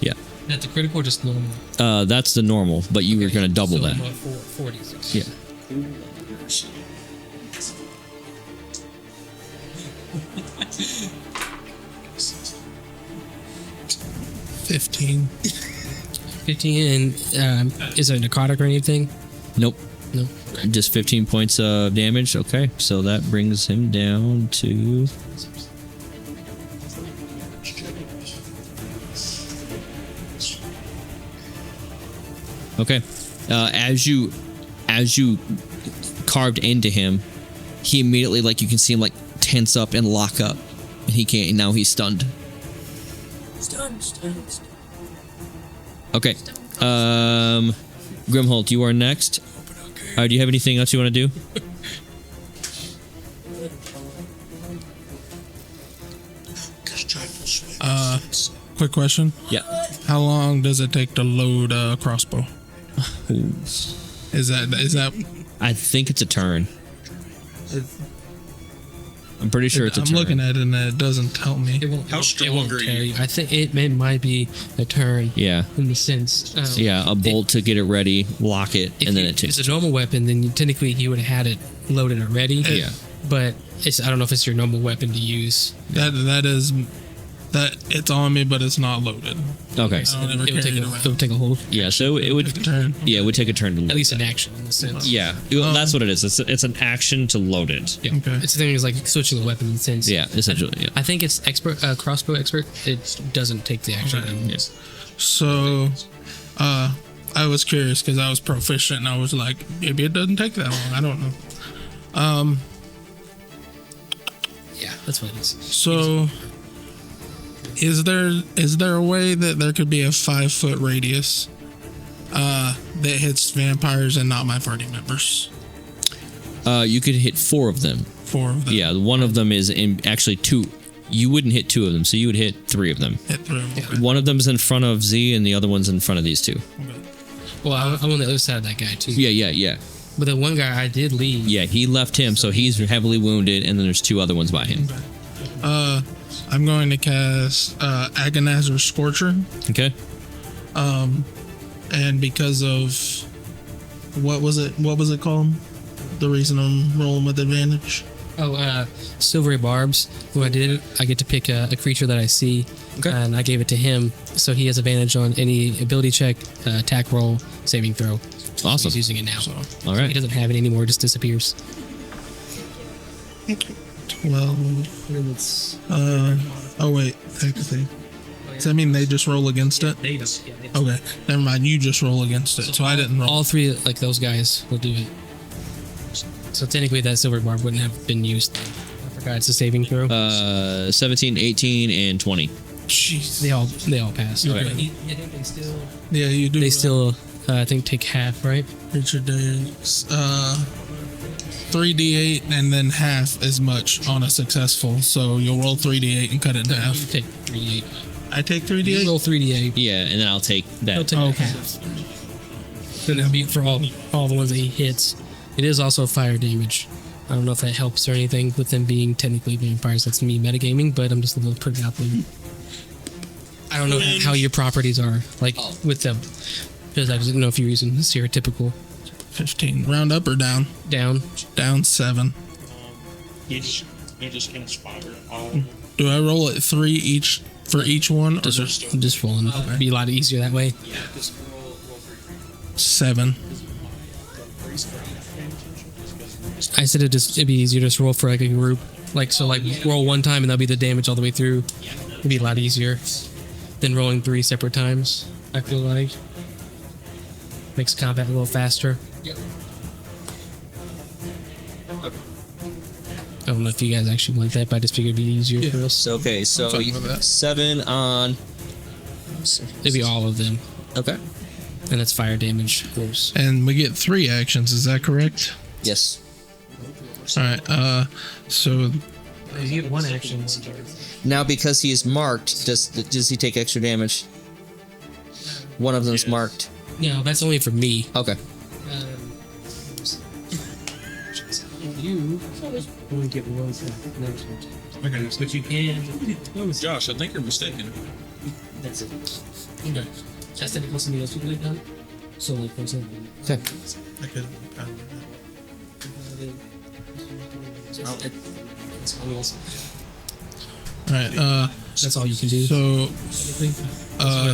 Yeah. That's the critical or just normal? That's the normal, but you were going to double that. 46. Yeah. $15. 15, and is it necrotic or anything? Nope. No. Just 15 points of damage. Okay, so that brings him down to. Okay, as you carved into him, he immediately, like, you can see him like tense up and lock up, and he can't. Now he's stunned. Stunned. Okay, Grimholt, you are next. Do you have anything else you want to do? Quick question. Yeah. How long does it take to load a crossbow? Is that I think it's a turn. I'm pretty sure it's a I'm turn. looking at it and it doesn't tell me. It won't, How it strong won't are tell you? I think it might be a turn Yeah. in the sense. Yeah, a bolt to get it ready, lock it, and then it If takes. it's a normal weapon, then technically you would have had it loaded already. Yeah. But I don't know if it's your normal weapon to use. That it's on me, but it's not loaded. Okay. I don't ever It would carry take it around. it would take a hold. Yeah, so it would. Turn. Yeah, it would take a turn to load. At least an action in the sense. Yeah, well, that's what it is. It's an action to load it. Yeah. Okay. It's the thing is like switching the weapon in the sense. Yeah, essentially. Yeah. I think it's crossbow expert. It doesn't take the action. Yes. So, I was curious because I was proficient and I was like, maybe it doesn't take that long. I don't know. Yeah, that's what it is. So, Is there a way that there could be a 5-foot radius that hits vampires and not my party members? You could hit 4 of them. 4 of them. Yeah, one of them is actually 2. You wouldn't hit 2 of them, so you would hit 3 of them. Hit through. Okay. One of them's in front of Z, and the other one's in front of these 2. Okay. Well, I'm on the other side of that guy too. Yeah. But the one guy I did leave. Yeah, he left him, so he's heavily wounded, and then there's 2 other ones by him. I'm going to cast Agonizer Scorcher. Okay. And because of what was it called? The reason I'm rolling with advantage. Oh, Silvery Barbs. When I did it, I get to pick a creature that I see, Okay. and I gave it to him, so he has advantage on any ability check, attack roll, saving throw. Awesome. He's using it now. All He right. doesn't have it anymore; it just disappears. 12. Oh wait, technically. Does that mean they just roll against it? They don't. Yeah, they Okay, never mind. You just roll against it, so I didn't roll. All 3, like those guys, will do it. So technically, that Silver Barb wouldn't have been used. I forgot it's a saving throw. 17, 18, and 20. Jeez. They all pass. Okay. I think they still. Yeah, you do. They still, I think, take half, right? Richard Days. 3d8 and then half as much on a successful. So you'll roll 3d8 and cut it in You half. take 3d8. I take You 3d8. roll 3d8. Yeah, and then I'll take that. He'll take Okay. half. Then that'll be for all the ones that he hits. It is also fire damage. I don't know if that helps or anything with them being technically vampires. That's me metagaming, but I'm just going to put it out there. I don't know how your properties are like with them, because I didn't know if you're using stereotypical 15. Round up or down? down. Down 7. You just inspire all. Do I roll at 3 each for each one? Or just I'm just rolling. It'd be a lot easier that way. 7. I said it'd be easier to just roll for like a group, like roll one time and that'll be the damage all the way through. It'd be a lot easier than rolling 3 separate times. I feel like makes combat a little faster. I don't know if you guys actually want that, but I just figured it'd be easier for us. So, okay, so fine with that. 7 on. It'd be all of them, Okay. and that's fire damage, of course. And we get 3 actions. Is that correct? Yes. All right. So You get 1 action. Now, because he is marked, does he take extra damage? One of them's marked. No, that's only for me. Okay. You only get 1 action. Okay, but you can. Josh, I think you're mistaken. That's it. Okay. That's technically something else you could have done. So, like, for example. Okay. all right. That's all you can do. So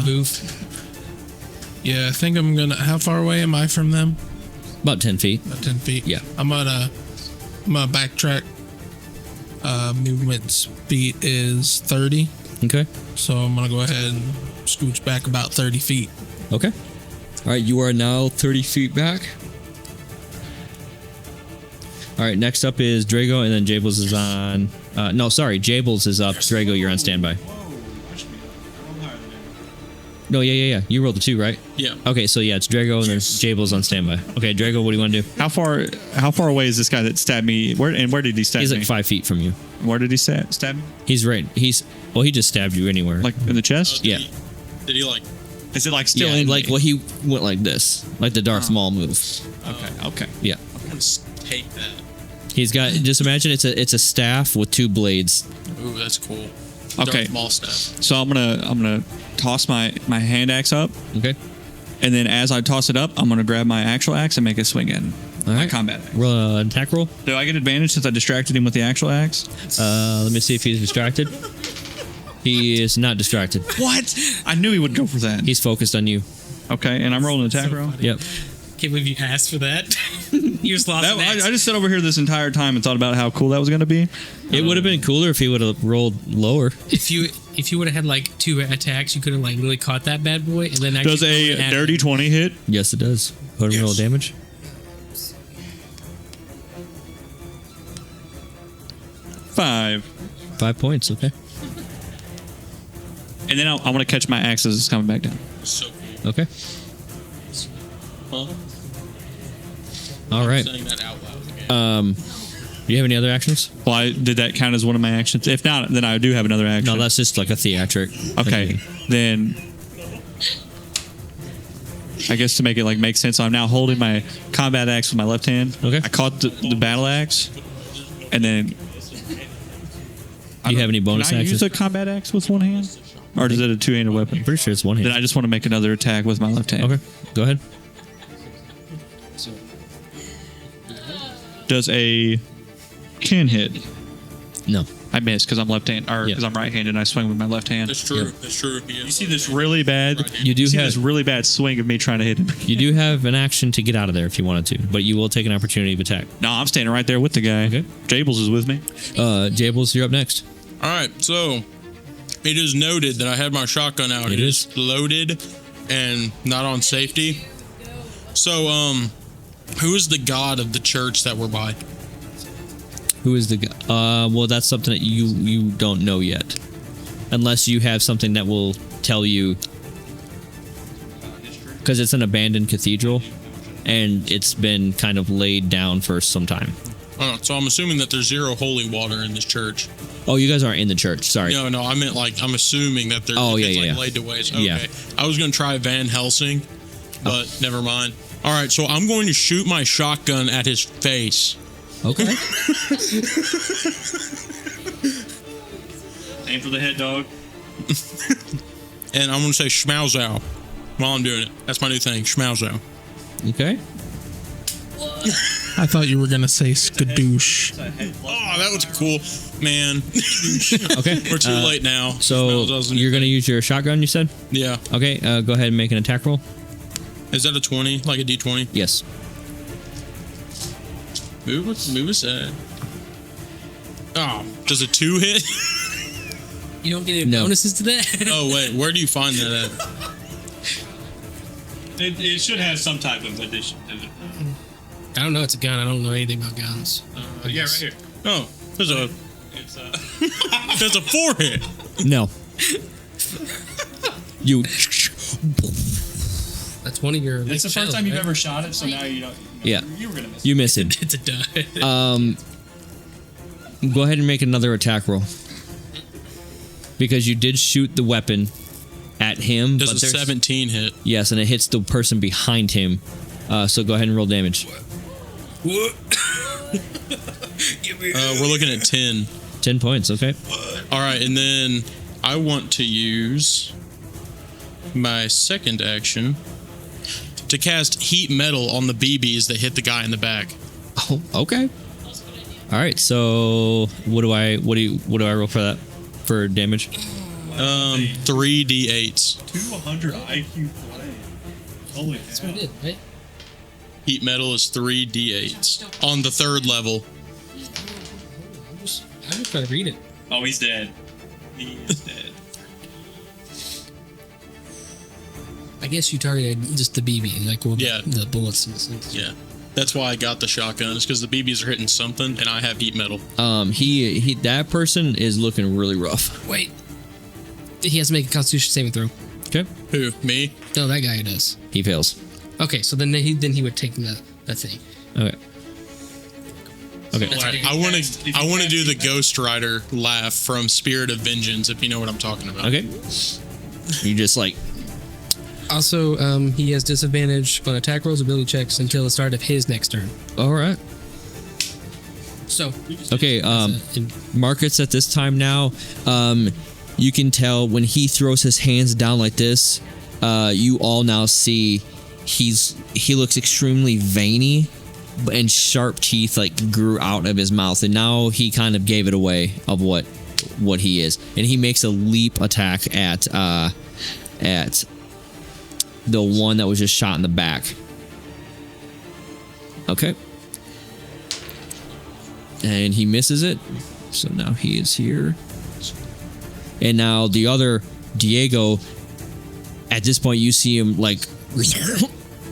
Move. yeah, I think I'm gonna. How far away am I from them? About 10 feet. About 10 feet. Yeah. I'm gonna backtrack. Movement speed is 30, Okay. so I'm gonna go ahead and scooch back about 30 feet. Okay. All right, you are now 30 feet back. All right, next up is Drago, and then Jables is on. No, sorry, Jables is up. Drago, you're on standby. No, yeah. You rolled a 2, right? Yeah. Okay, so yeah, it's Drago, and then Jables on standby. Okay, Drago, what do you want to do? How far away is this guy that stabbed me? Where did he stab He's me? like 5 feet from you. Where did he stab me? He's right. He just stabbed you anywhere. Like in the chest? Yeah. Did he like? Is it like still Yeah, in like me? well, he went like this, like the Darth Maul move. Okay. Yeah, I'm gonna take that. he's got. Just imagine it's a staff with 2 blades. Ooh, that's cool. Okay. Darth Maul stuff. So I'm gonna toss my hand axe up, Okay. and then as I toss it up, I'm gonna grab my actual axe and make a swing in. All My right. combat axe. Roll an attack roll. Do I get advantage since I distracted him with the actual axe? Let me see if he's distracted. He is not distracted. What? I knew he would go for that. He's focused on you. Okay, and I'm rolling an attack roll. Yep. Can't believe you asked for that. You just lost That, an axe. I just sat over here this entire time and thought about how cool that was going to be. It would have been cooler if he would have rolled lower. If you would have had like 2 attacks, you could have like really caught that bad boy, and then actually Does a had- dirty 20 hit? Yes, it does. Go ahead and roll damage. 5. 5 points. Okay. And then I want to catch my axe as it's coming back down. So cool. Okay. Huh? All right. Saying that out loud. Do you have any other actions? Well, did that count as one of my actions? If not, then I do have another action. No, that's just like a theatric. okay. Then I guess to make it like make sense, I'm now holding my combat axe with my left hand. Okay. I caught the battle axe, and then. Do you have any bonus Can I actions? use a combat axe with one hand, or is it a two-handed weapon? Pretty sure it's one Then hand. I just want to make another attack with my left hand. Okay, go ahead. Does a 10 hit? No. I miss because I'm left-handed, or because I'm right-handed. and I swing with my left hand. That's true. That's true. You see this really bad. You do see have this really bad swing of me trying to hit him. you do have an action to get out of there if you wanted to, but you will take an opportunity of attack. No, I'm standing right there with the guy. Okay. Jables is with me. Jables, you're up next. All right, so it is noted that I had my shotgun out. It It is. is loaded and not on safety. So, who is the god of the church that we're by? Who is the guy? Well, that's something that you don't know yet, unless you have something that will tell you, because it's an abandoned cathedral, and it's been kind of laid down for some time. So I'm assuming that there's zero holy water in this church. Oh, you guys aren't in the church. Sorry. No, I meant like I'm assuming that there's Oh, it's yeah, like yeah. laid to waste. Okay. Yeah. I was gonna try Van Helsing, but never mind. All right, so I'm going to shoot my shotgun at his face. Okay. Aim for the head, dog. And I'm gonna say schmauzow while I'm doing it. That's my new thing, schmauzow. Okay. I thought you were gonna say skadoosh. Oh, that was cool, man. Okay. We're too late now. So Schmauzow's the new you're going to thing. use your shotgun, you said? Yeah. Okay. Go ahead and make an attack roll. Is that a 20? Like a D20? Yes. Move aside. Oh, does a 2 hit? You don't get any No. bonuses to that? Oh, wait. Where do you find that at? It should have some type of addition to it. I don't know. It's a gun. I don't know anything about guns. Yeah, right here. Oh, there's a It's there's a 4 hit. No. You. That's one of your. It's the first time you've ever shot it, so now you don't. Yeah. You were gonna miss. You miss it. It's a die. Go ahead and make another attack roll. Because you did shoot the weapon at him. Does but a there's- 17 hit? Yes, and it hits the person behind him. So go ahead and roll damage. We're looking at 10. 10 points, okay. All right, and then I want to use my second action to cast heat metal on the BBs that hit the guy in the back. Oh, okay. All right, so what do I roll for that for damage? 3 D8s. 200 IQ play. Holy That's what it did, right? Heat metal is 3 D8s on the 3rd level. I'm just trying to read it. Oh, he's dead. He is dead. I guess you targeted just the BB, like Yeah. the bullets. And stuff. Yeah, that's why I got the shotgun. It's because the BBs are hitting something, and I have heat metal. He that person is looking really rough. Wait. He has to make a Constitution saving throw. Okay. Who? Me? No, that guy does. He fails. Okay, so then he would take that thing. Okay. Okay. All right, I want to do the Ghost Rider laugh from Spirit of Vengeance, if you know what I'm talking about. Okay. You just like Also, he has disadvantage on attack rolls, ability checks until the start of his next turn. all right. So, Okay. and Marcus at this time now, you can tell when he throws his hands down like this, you all now see he looks extremely veiny, and sharp teeth like grew out of his mouth, and now he kind of gave it away of what he is, and he makes a leap attack at the one that was just shot in the back. Okay. And he misses it. So now he is here. And now the other Diego, at this point you see him like,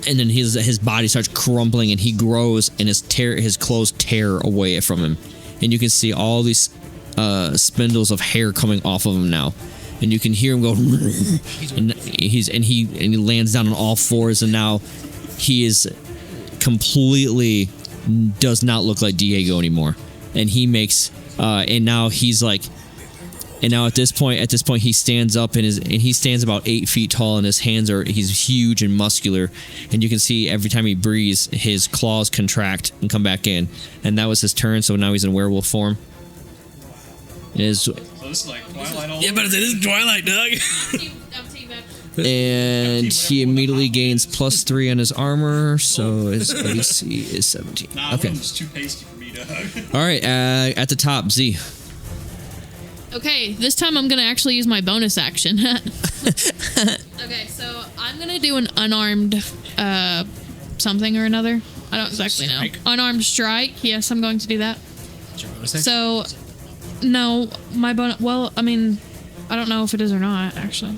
and then his body starts crumbling and he grows and his clothes tear away from him. And you can see all these spindles of hair coming off of him now. and you can hear him go, and he lands down on all fours, and now he is completely does not look like Diego anymore, and he makes and now he's like. And now at this point, he stands up and he stands about 8 feet tall, and he's huge and muscular, and you can see every time he breathes, his claws contract and come back in. And that was his turn, so now he's in werewolf form. So this is like Twilight all Yeah, but it is Twilight, Doug. And he immediately gains +3 on his armor, so his AC is 17. Nah, Okay. it's too pasty for me, Doug. All right, at the top, Z. Okay, this time I'm gonna actually use my bonus action. Okay, so I'm gonna do an unarmed something or another. I don't exactly know. Unarmed strike. Yes, I'm going to do that. So, no, my bonus. Well, I mean, I don't know if it is or not. Actually,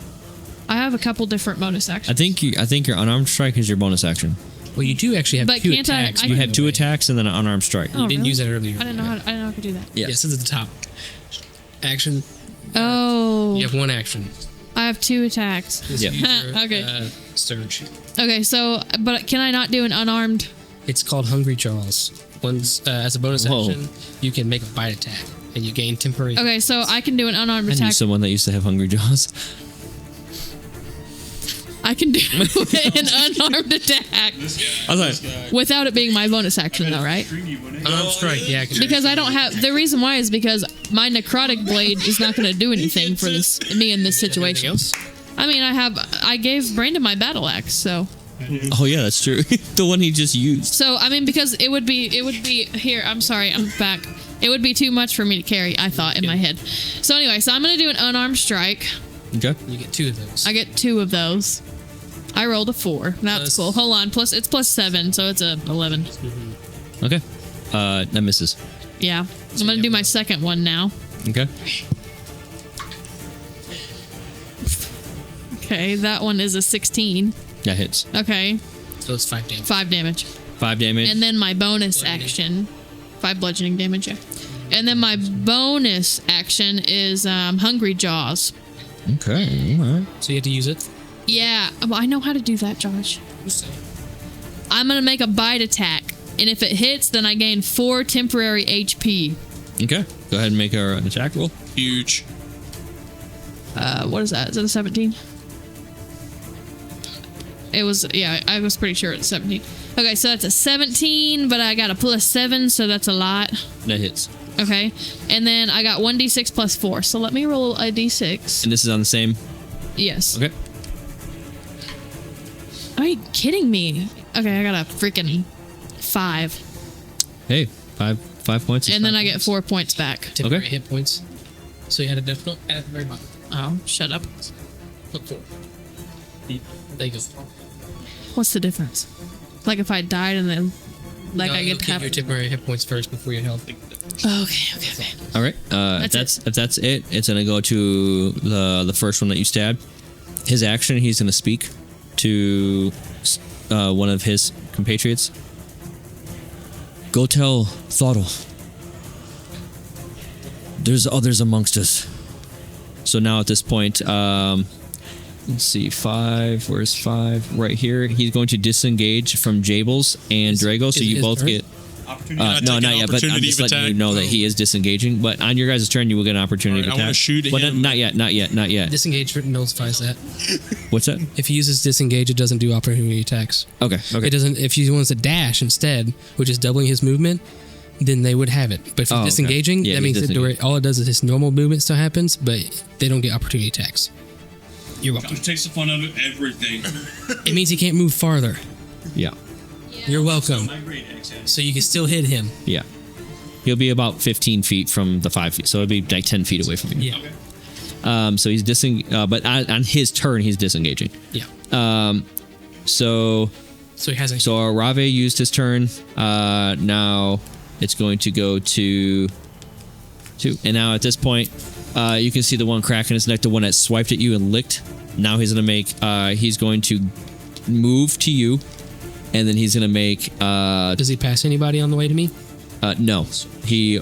I have a couple different bonus actions. I think your unarmed strike is your bonus action. Well, you do actually have But 2 can't I- attacks. I- You By have 2 attacks and then an unarmed strike. Oh, You didn't really? use that earlier. I didn't know how I could do that. Yes, it's at the top. Action. Oh, You have 1 action. I have 2 attacks. Just Yeah. use your, Okay. Surge. Okay, so but can I not do an unarmed? It's called Hungry Jaws. Once as a bonus Whoa. action, you can make a bite attack, and you gain temporary. Okay, so I can do an unarmed I knew attack. someone that used to have hungry jaws. I can do an unarmed attack I was like, without it being my bonus action, though, right? Unarmed strike. Yeah. Because I don't have the reason why is because my necrotic blade is not going to do anything for me in this situation. Else? I mean, I gave Brandon my battle axe, so oh yeah, that's true. The one he just used. I mean because it would be here. I'm sorry, I'm back. It would be too much for me to carry. I thought in my head. So anyway, so I'm going to do an unarmed strike. Okay. You get 2 of those. I get 2 of those. I rolled a 4. That's Plus- cool. Hold on. It's +7, so it's a 11. Okay. That misses. Yeah. I'm gonna do my second one now. Okay. Okay, that one is a 16. That hits. Okay, So it's 5 damage. 5 damage. 5 damage. And then my bonus action, 5 bludgeoning damage. Yeah. And then my bonus action is Hungry Jaws. Okay. All right. So you have to use it. Yeah, well, I know how to do that, Josh. I'm gonna make a bite attack, and if it hits, then I gain 4 temporary HP. Okay. Go ahead and make an attack roll. Huge. What is that? Is it a 17? It was, yeah, I was pretty sure it's 17. Okay, so that's a 17, but I got a +7, so that's a lot. That hits. Okay, and then I got 1d6 +4, so let me roll a d6. And this is on the same. Yes. Okay. Are you kidding me? Okay, I got a freaking 5. Hey, 5 points. is And then 5 I get points. 4 points back. Temporary Okay. hit points. So you had a definite at the very bottom. Oh, shut up. Look 4. There you go. What's the difference? Like if I died and then, like No, I you'll get to keep have. your temporary hit points first before your health. Okay. All right. If that's it, it's gonna go to the first one that you stabbed. His action. He's gonna speak to one of his compatriots. Go tell Thottle. There's others amongst us. So now at this point, let's see, 5. Where's 5? Right here. He's going to disengage from Jables and Drago. So is it you his both turn? get. Opportunity. No, Take not an yet. But I'm opportunity just of letting you attack. know that he is disengaging. But on your guys' turn, you will get an opportunity Alright, of I wanna attack. shoot But him. not yet. Disengage notifies that. What's that? If he uses disengage, it doesn't do opportunity attacks. Okay. It doesn't. If he wants to dash instead, which is doubling his movement, then they would have it. But if he's Oh, okay. disengaging, Yeah, that he's means that all it does is his normal movement still happens, but they don't get opportunity attacks. You're welcome. It takes the fun out of everything. It means he can't move farther. Yeah. You're welcome. My great axe. So you can still hit him. Yeah. He'll be about 15 feet from the 5 feet, so it'll be like 10 feet away from you. Yeah. So he's but on his turn, he's disengaging. Yeah. So So he hasn't. Rave used his turn. Now it's going to go to 2. And now at this point, you can see the one crack in his neck, the one that swiped at you and licked. Now he's going to make, he's going to move to you, and then he's going to make, Does he pass anybody on the way to me? no. He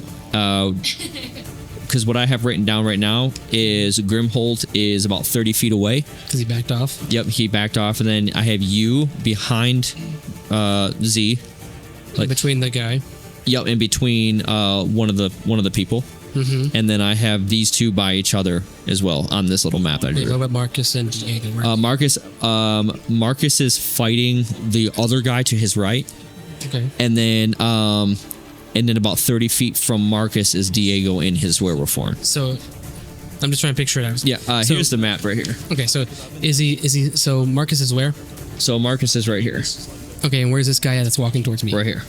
because what I have written down right now is Grimholt is about 30 feet away. Because he backed off. Yep, he backed off, and then I have you behind Z. Like, Between the guy. yep, in between one of the people, and then I have these two by each other as well on this little map. Wait, what about Marcus and Diego? Marcus is fighting the other guy to his right, Okay. and then about 30 feet from Marcus is Diego in his werewolf form. So I'm just trying to picture it out. Yeah, So- here's the map right here. Okay, so so Marcus is where? So Marcus is right here, Okay, and where's this guy that's walking towards me? right here.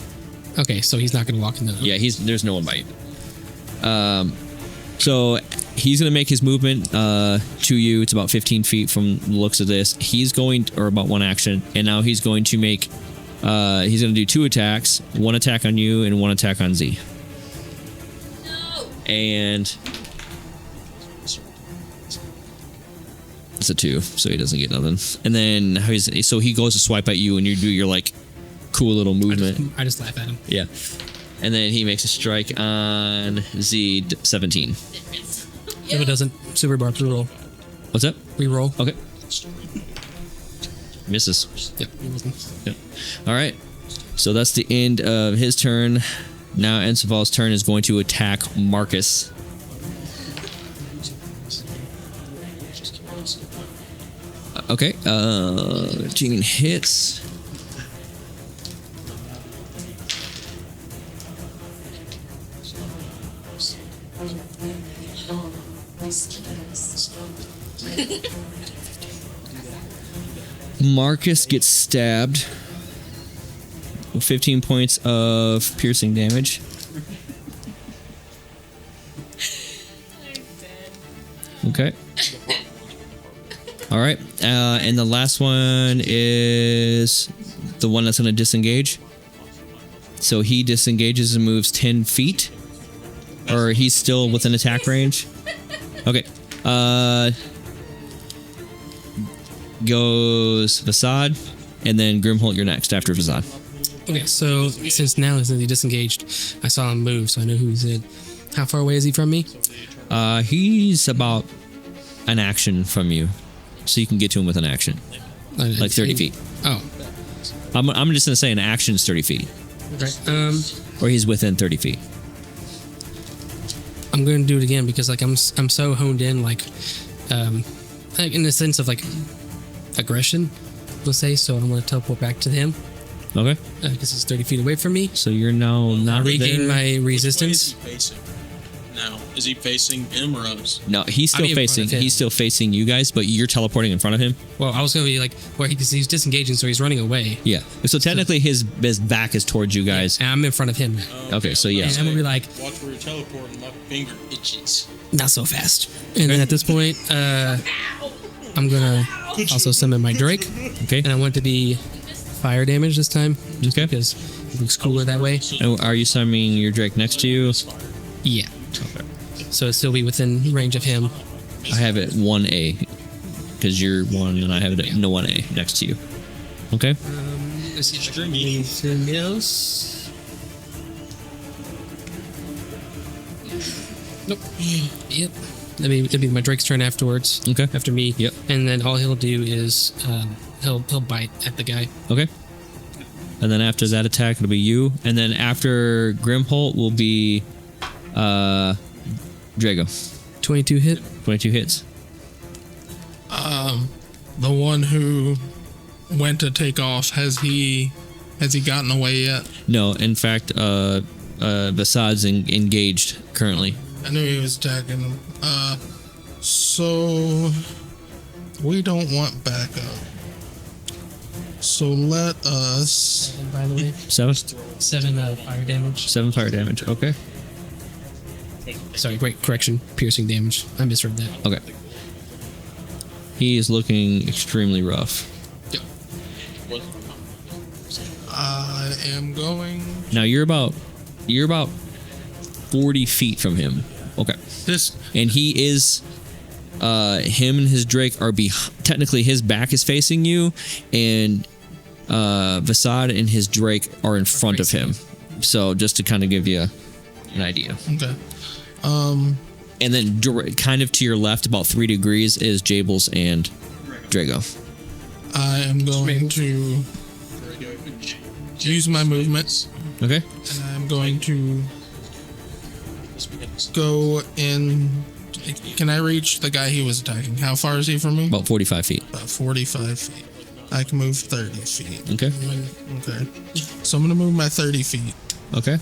Okay, so he's not going to walk in the. Yeah, there's no one by you. So he's gonna make his movement to you. It's about 15 feet from the looks of this. He's going, or about one action, and now he's going to make. He's gonna do 2 attacks. 1 attack on you and 1 attack on Z. No. And it's a 2, so he doesn't get nothing. And then so he goes to swipe at you, and you do your like cool little movement. I just laugh at him. Yeah. And then he makes a strike on Z 17. If it doesn't, super barbs roll. What's that? Re-roll. Okay. Misses. Yep. Yep. All right. So that's the end of his turn. Now Enceval's turn is going to attack Marcus. Okay. 13 hits. Marcus gets stabbed. 15 points of piercing damage. Okay. All right. And the last one is the one that's going to disengage. So he disengages and moves 10 feet. Or he's still within attack range. Okay. Goes Vasad, and then Grimholt, you're next after Vasad. Okay, so since he disengaged, I saw him move, so I know who he's in. How far away is he from me? He's about an action from you, so you can get to him with an action, like 30 feet. Oh, I'm just gonna say an action is 30 feet, okay. or he's within 30 feet. I'm going to do it again because like I'm so honed in like in the sense of like aggression, we'll say. So I'm going to teleport back to him Okay. because he's 30 feet away from me. So you're now not Regain there. my resistance. Where is he facing now? Is he facing him or us? No, he's still I'm in front facing. of him. He's still facing you guys, but you're teleporting in front of him. Well, I was going to be like, well, he's disengaging, so he's running away, Yeah. So technically, his back is towards you guys. and I'm in front of him now. Okay. So yeah. And I'm gonna be like, Watch where you're teleporting. My finger itches. not so fast. And then at this point, I'm gonna also summon my Drake, Okay. and I want it to be fire damage this time, just Okay. because it looks cooler that way. And are you summoning your Drake next to you? Yeah. So it'll still be within range of him. I have it 1A because you're 1 and I have it at no 1A next to you. Okay. Let's see if I can do anything else. Nope. Yep. That'd be my Drake's turn afterwards. Okay. After me. Yep. And then all he'll do is he'll bite at the guy. Okay. And then after that attack, it'll be you. And then after Grimholt will be Drago. 22 hit. 22 hits. The one who went to take off, has he gotten away yet? No, in fact, Vasad's engaged currently. I knew he was attacking him. So we don't want backup. So let us. And by the way, 7? 7 fire damage. 7 fire damage. Okay. Sorry, wait, correction. Piercing damage. I misread that. Okay. He is looking extremely rough. I am going. Now you're about 40 feet from him. Okay. This And he is him and his Drake are technically his back is facing you, and Vasad and his Drake are in front of him. So just to kind of give you an idea. okay. And then kind of to your left, about 3 degrees, is Jables and Drago. I am going to use my movement, Okay. and I'm going to go in. Can I reach the guy he was attacking? How far is he from me? About 45 feet. About 45 feet. I can move 30 feet. Okay. Okay. So I'm going to move my 30 feet. Okay.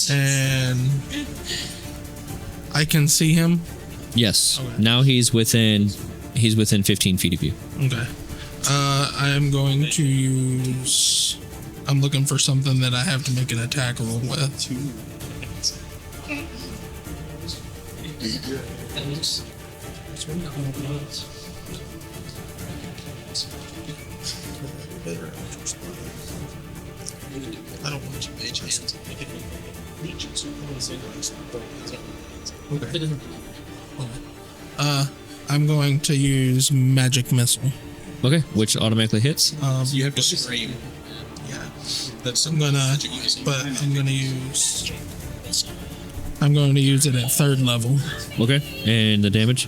And I can see him. Yes. Okay. Now he's within 15 feet of you. Okay. I am going to use. I'm looking for something that I have to make an attack roll with. I don't want to make it. Okay. I'm going to use magic missile. Okay. Which automatically hits. You have to scream. Yeah. I'm gonna use. I'm going to use it at 3rd level. Okay. And the damage?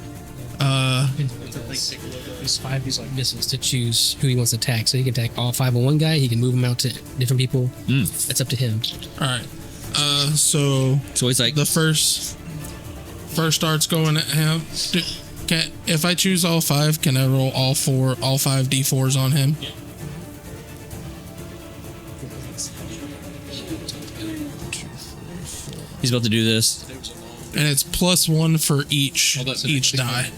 There's 5 these like missiles to choose who he wants to attack. So he can attack all 5 on one guy. He can move them out to different people. That's up to him. All right. So So he's like, the first dart's going at him. If I choose all 5, can I roll all 5 d4s on him? he's about to do this. And it's +1 for each die.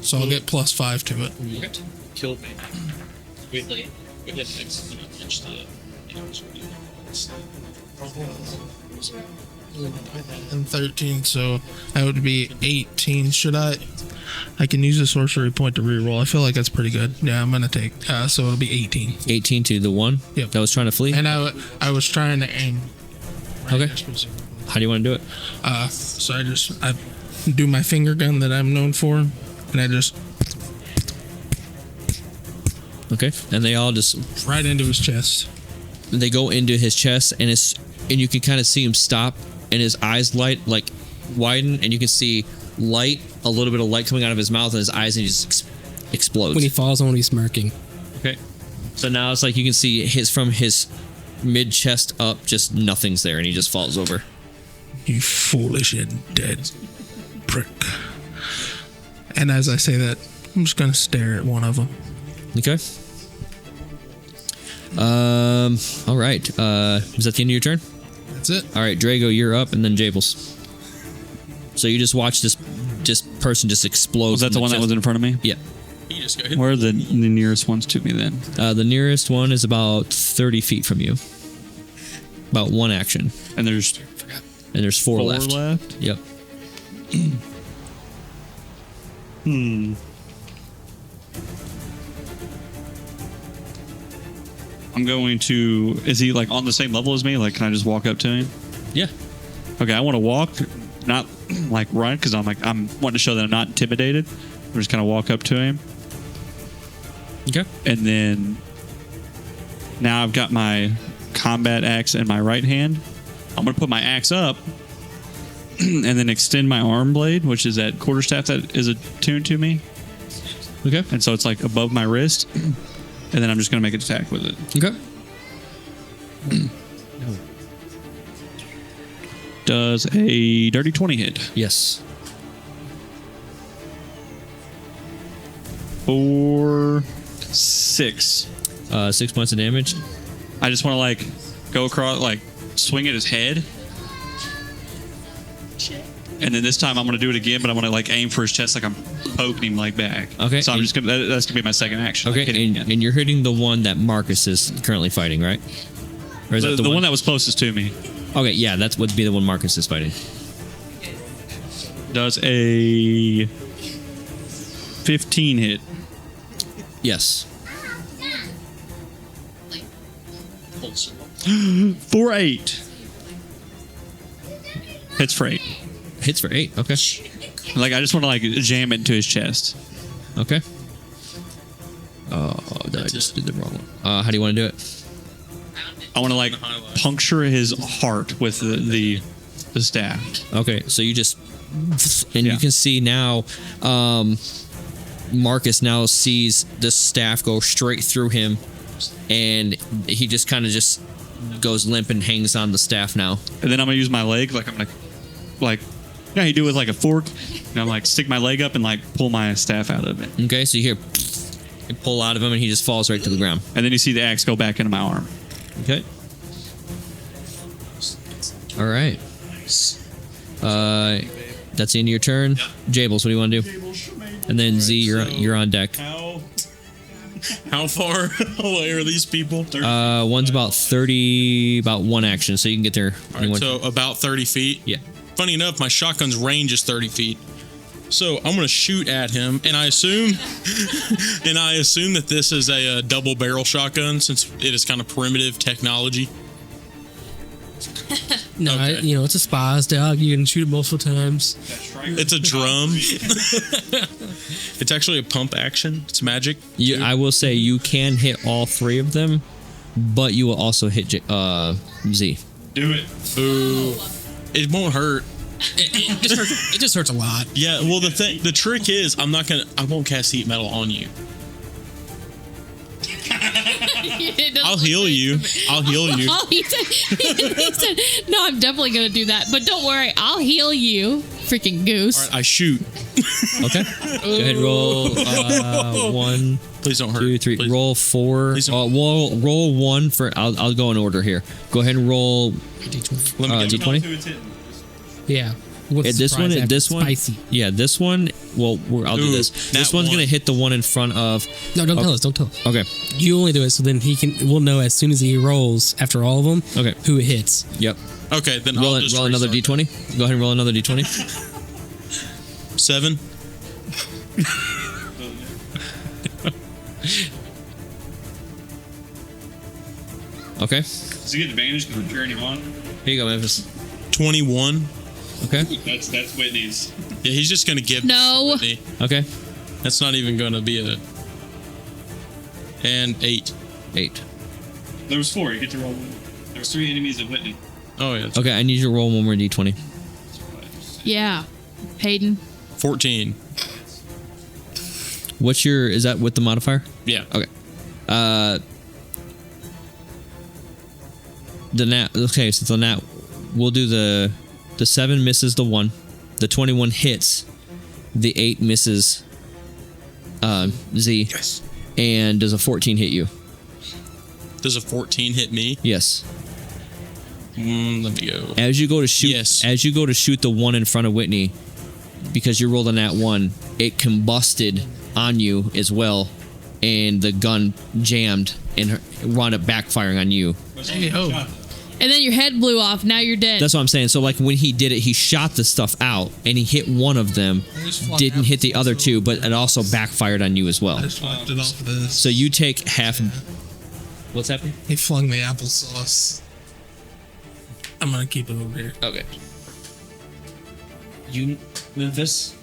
So I'll get +5 to it. Killed me. And 13, so that would be 18. Should I can use a sorcery point to reroll. I feel like that's pretty good. Yeah, I'm gonna take. So it'll be 18. 18 to the one Yep. that was trying to flee. And I was trying to aim. Okay. How do you want to do it? So I do my finger gun that I'm known for, and I just Okay. And they all just right into his chest. they go into his chest, and you can kind of see him stop, and his eyes widen, and you can see a little bit of light coming out of his mouth and his eyes, and he just explodes. When he falls on, he's smirking. Okay. So now it's like you can see from his mid chest up, just nothing's there, and he just falls over. You foolish and dead prick. And as I say that, I'm just gonna stare at one of them. Okay. All right. Is that the end of your turn? That's it. All right, Drago, you're up, and then Jables. So you just watch this person just explode. Was that the one that was in front of me? Yeah. He just got hit. Where are the nearest ones to me then? The nearest one is about 30 feet from you. About 1 action. And there's And there's 4 4 left. left. Yep. I'm going to. Is he like on the same level as me? Like, can I just walk up to him? Yeah. Okay, I want to walk, not like run, because I'm wanting to show that I'm not intimidated. I'm just gonna walk up to him, Okay. and then now I've got my combat axe in my right hand. I'm gonna put my axe up, and then extend my arm blade, which is that quarterstaff that is attuned to me. Okay. And so it's like above my wrist, and then I'm just gonna make an attack with it. Okay. Does a dirty 20 hit? Yes. For 6. 6 points of damage. I just want to like go across, like swing at his head, and then this time I'm going to do it again, but I'm going to like aim for his chest, like I'm poking him like back. Okay. So I'm just gonna. That's gonna be my second action. Okay. Like, hitting And, him. and you're hitting the one that Marcus is currently fighting, right? Or is the, that the one that was closest to me Okay, yeah, that would be the one Marcus is fighting. does a 15 hit. Yes. For 8. Hits for 8. Hits for 8. Okay. Like I just want to like jam it into his chest. Okay. Oh, I just did the wrong one. How do you want to do it? I want to like puncture his heart with the the staff. Okay, so you just and Yeah. you can see now Marcus now sees the staff go straight through him, and he just kind of just goes limp and hangs on the staff now. And then I'm gonna use my leg, like I'm gonna, like, yeah, you do it with like a fork. And I'm like stick my leg up and like pull my staff out of it. Okay, so you hear you pull out of him, and he just falls right to the ground. And then you see the axe go back into my arm. Okay. All right. That's the end of your turn. Jables, what do you want to do? And then Z, you're on deck. How far away are these people? One's about 30, about one action, so you can get there. All right, so about 30 feet. Yeah. Funny enough, my shotgun's range is 30 feet. So I'm gonna shoot at him, and I assume, that this is a double barrel shotgun since it is kind of primitive technology. No, Okay. it's a spies dog. You can shoot it multiple times. It's a drum. It's actually a pump action. It's magic. I will say you can hit all three of them, but you will also hit Z. Do it. Ooh, it won't hurt. It just hurts a lot. Yeah. Well, the trick is I won't cast heat metal on you. I'll heal you. I'll heal you. Oh, he said, no, I'm definitely going to do that. But don't worry, I'll heal you, freaking goose. All right, I shoot. Okay. Go ahead, roll 1, Please don't hurt. 2, 3. Please. Roll 4. Please don't- Roll 1 for. I'll go in order here. Go ahead and roll D20. Let me get D20. Yeah. What's This one. surprise This after one. Spicy. Yeah, this one. Well, I'll do Ooh, this. This nat one's one. gonna hit the one in front of. No, don't tell us. Don't tell us. Okay. You only do it so then we'll know as soon as he rolls after all of them. Okay. Who it hits. Yep. Okay, then Roll I'll just another restart D20. Go ahead and roll another D20. that. 7. Okay. Does he get advantage because we're cheering him on? Here you go, Memphis. 21. Okay. That's Whitney's. Yeah, he's just gonna give. No. this to Whitney. Okay. That's not even gonna be a. And 8. 8. There was 4. You get to roll one. There was 3 enemies of Whitney. Oh yeah. Okay. I need you to roll one more D20. Yeah. Hayden. 14. What's your? Is that with the modifier? Yeah. Okay. The nat. Okay, so the nat. We'll do the 7 misses the 1. The 21 hits. The 8 misses. Z. Yes. And does a 14 hit you? Does a 14 hit me? Yes. Let me go. As you go to shoot. Yes. As you go to shoot the one in front of Whitney, because you rolled a nat 1, it combusted on you as well, and the gun jammed and wound up backfiring on you. Hey, oh. And then your head blew off. Now you're dead. That's what I'm saying. So like when he did it, he shot the stuff out and he hit one of them, just flung didn't hit the apples, other so- two, but it also backfired on you as well. I just wiped it off of this. So you take half. What's happening? He flung the applesauce. I'm gonna keep it over here. Okay. You, Memphis.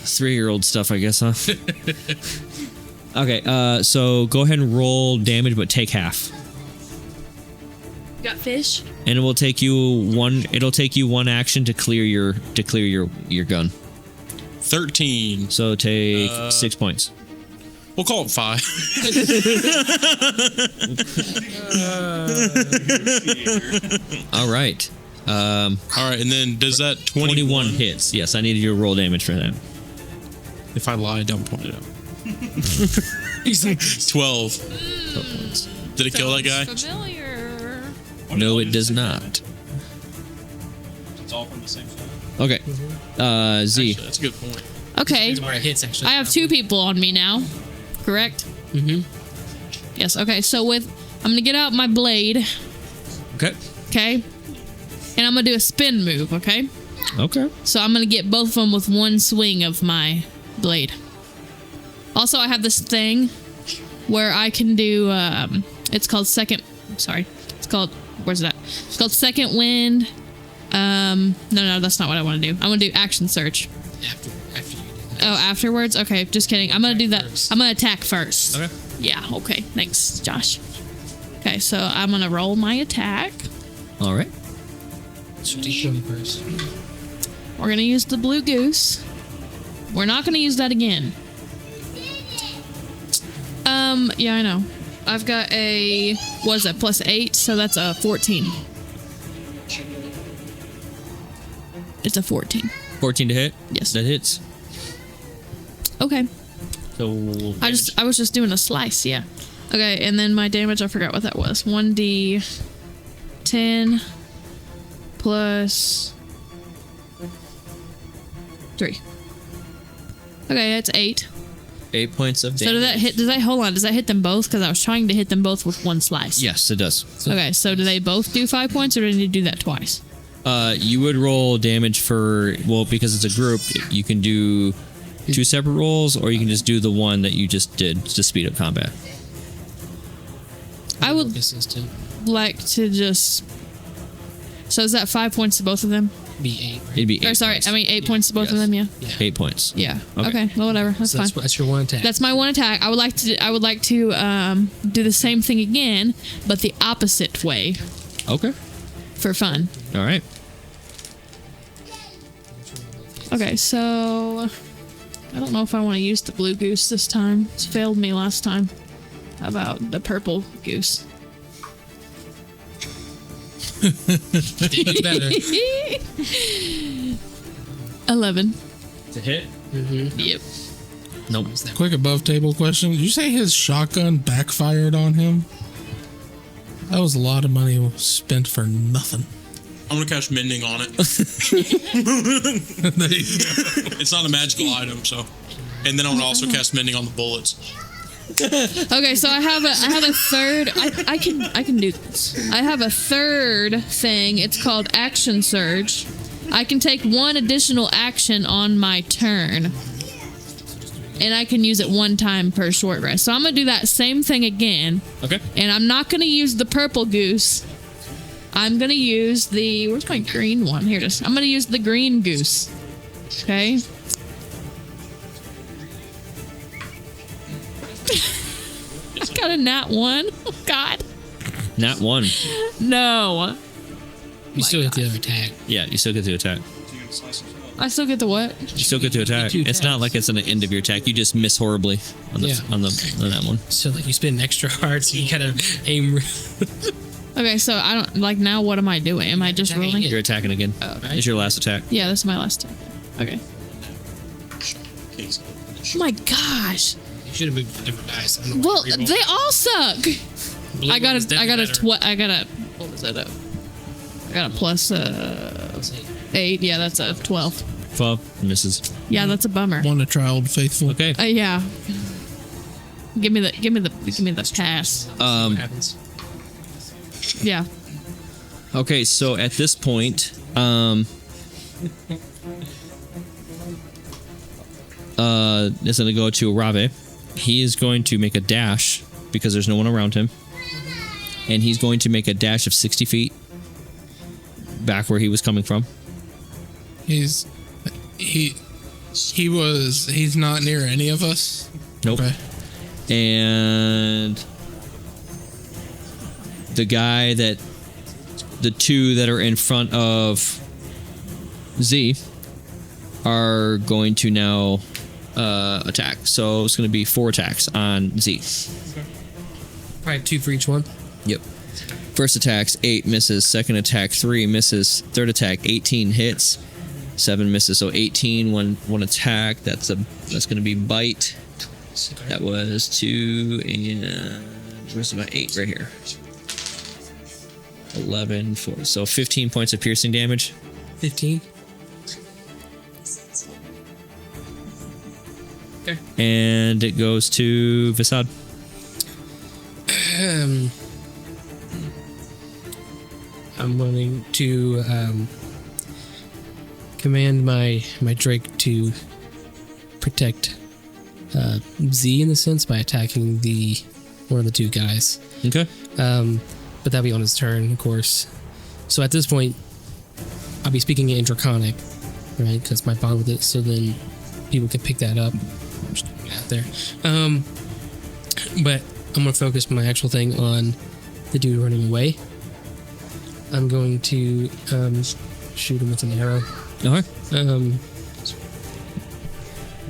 3-year-old stuff, I guess, huh? Okay, so go ahead and roll damage, but take half. Got fish? And it will take you one. It'll take you one action to clear your gun. 13. So take 6 points. We'll call it 5. All right. All right, and then does that 21 hits. Yes, I needed you to roll damage for that. If I lie, don't point it out. He's like, 12. 12 points. Did it kill that guy? Familiar. No, it does not. It's all from the same side. Okay. Z. Actually, that's a good point. Okay. Where it hits, actually. I have 2 people on me now. Correct? Mm-hmm. Yes. Okay. So I'm gonna get out my blade. Okay. Okay. And I'm gonna do a spin move. Okay. Okay. So I'm gonna get both of them with one swing of my blade. Also, I have this thing where I can do. It's called second. Sorry. It's called. Where's it at? It's called second wind. No, that's not what I want to do. I want to do action search. After you do that. Oh, afterwards? Okay, just kidding. I'm gonna do that. first. I'm gonna attack first. Okay. Yeah. Okay. Thanks, Josh. Okay, Okay, so I'm gonna roll my attack. All right. So D20 first. We're gonna use the blue goose. We're not gonna use that again. Yeah, I know. I've got a, what is that, +8, so that's a 14. It's a 14. 14 to hit. Yes. That hits. Okay. So I was just doing a slice, yeah. Okay, and then my damage, I forgot what that was. 1d10 plus 3. Okay, that's 8. 8 points of damage. So does that hit them both? Because I was trying to hit them both with one slice. Yes, it does. Okay, so do they both do 5 points, or do you need to do that twice? You would roll damage for, well, because it's a group, you can do 2 separate rolls, or you can just do the one that you just did to speed up combat. I would Assistant. like to just. So is that 5 points to both of them? Be 8. Right? It'd be 8 Or sorry, points. I mean 8 points to both of Yes. them. Yeah. 8 points. Yeah. Okay. Okay. Well, whatever. That's So fine. that's your one attack. That's my one attack. I would like to do the same thing again, but the opposite way Okay. for fun. All right. Okay, so I don't know if I want to use the blue goose this time. It's failed me last time. How about the purple goose? It's better. 11. To hit? Yep. Nope. Quick above table question. Did you say his shotgun backfired on him? That was a lot of money spent for nothing. I'm gonna cast mending on it. There you go. It's not a magical item, so. And then I'm gonna also cast mending on the bullets. Okay, so I have a third. I can do this. I have a third thing. It's called Action Surge. I can take one additional action on my turn, and I can use it one time per short rest. So I'm gonna do that same thing again, Okay. and I'm not gonna use the purple goose. I'm gonna use the, where's my green one? Here it is. I'm gonna use the green goose. Okay. I got a nat 1. Oh God. Nat 1. No. You still get the other attack. Yeah, you still get to attack. I still get the what? You still get to attack. two It's not attacks. like it's an end of your attack. You just miss horribly on the Yeah. on that one. So like you spin extra hard, so you gotta aim. Okay, so I don't like now. What am I doing? Am I just Attacking rolling? it. You're attacking again. Okay. It's your last attack. Yeah, this is my last time. Okay. Oh my gosh. You should have moved to different dice. I don't know Well, why I rerolled. they all suck. Blue I got one is a definitely better. what was that up? I got a plus Let's see. 8. Yeah, that's a 12. 12 misses. Yeah, that's a bummer. Want to try Old Faithful? Okay. Yeah. Give me the pass. What happens? Yeah. Okay, so at this point, it's going to go to Rave. He is going to make a dash because there's no one around him. And he's going to make a dash of 60 feet back where he was coming from. He's not near any of us. Nope. Okay. And the two that are in front of Z are going to now attack. So it's going to be 4 attacks on Z. Probably 2 for each one. Yep. First attack's 8 misses. Second attack 3 misses. Third attack 18 hits. 7 misses. So 18 one attack. That's going to be bite. That was 2 and where's my 8 right here. 11 4. So 15 points of piercing damage. 15. Okay. And it goes to Visad. I'm willing to command my Drake to protect Z in the sense by attacking one of the 2 guys. Okay. But that'll be on his turn, of course. So at this point, I'll be speaking in Draconic, right? Because my bond with it, so then people can pick that up. I'm just putting it out there. But I'm gonna focus my actual thing on the dude running away. I'm going to shoot him with an arrow. Okay.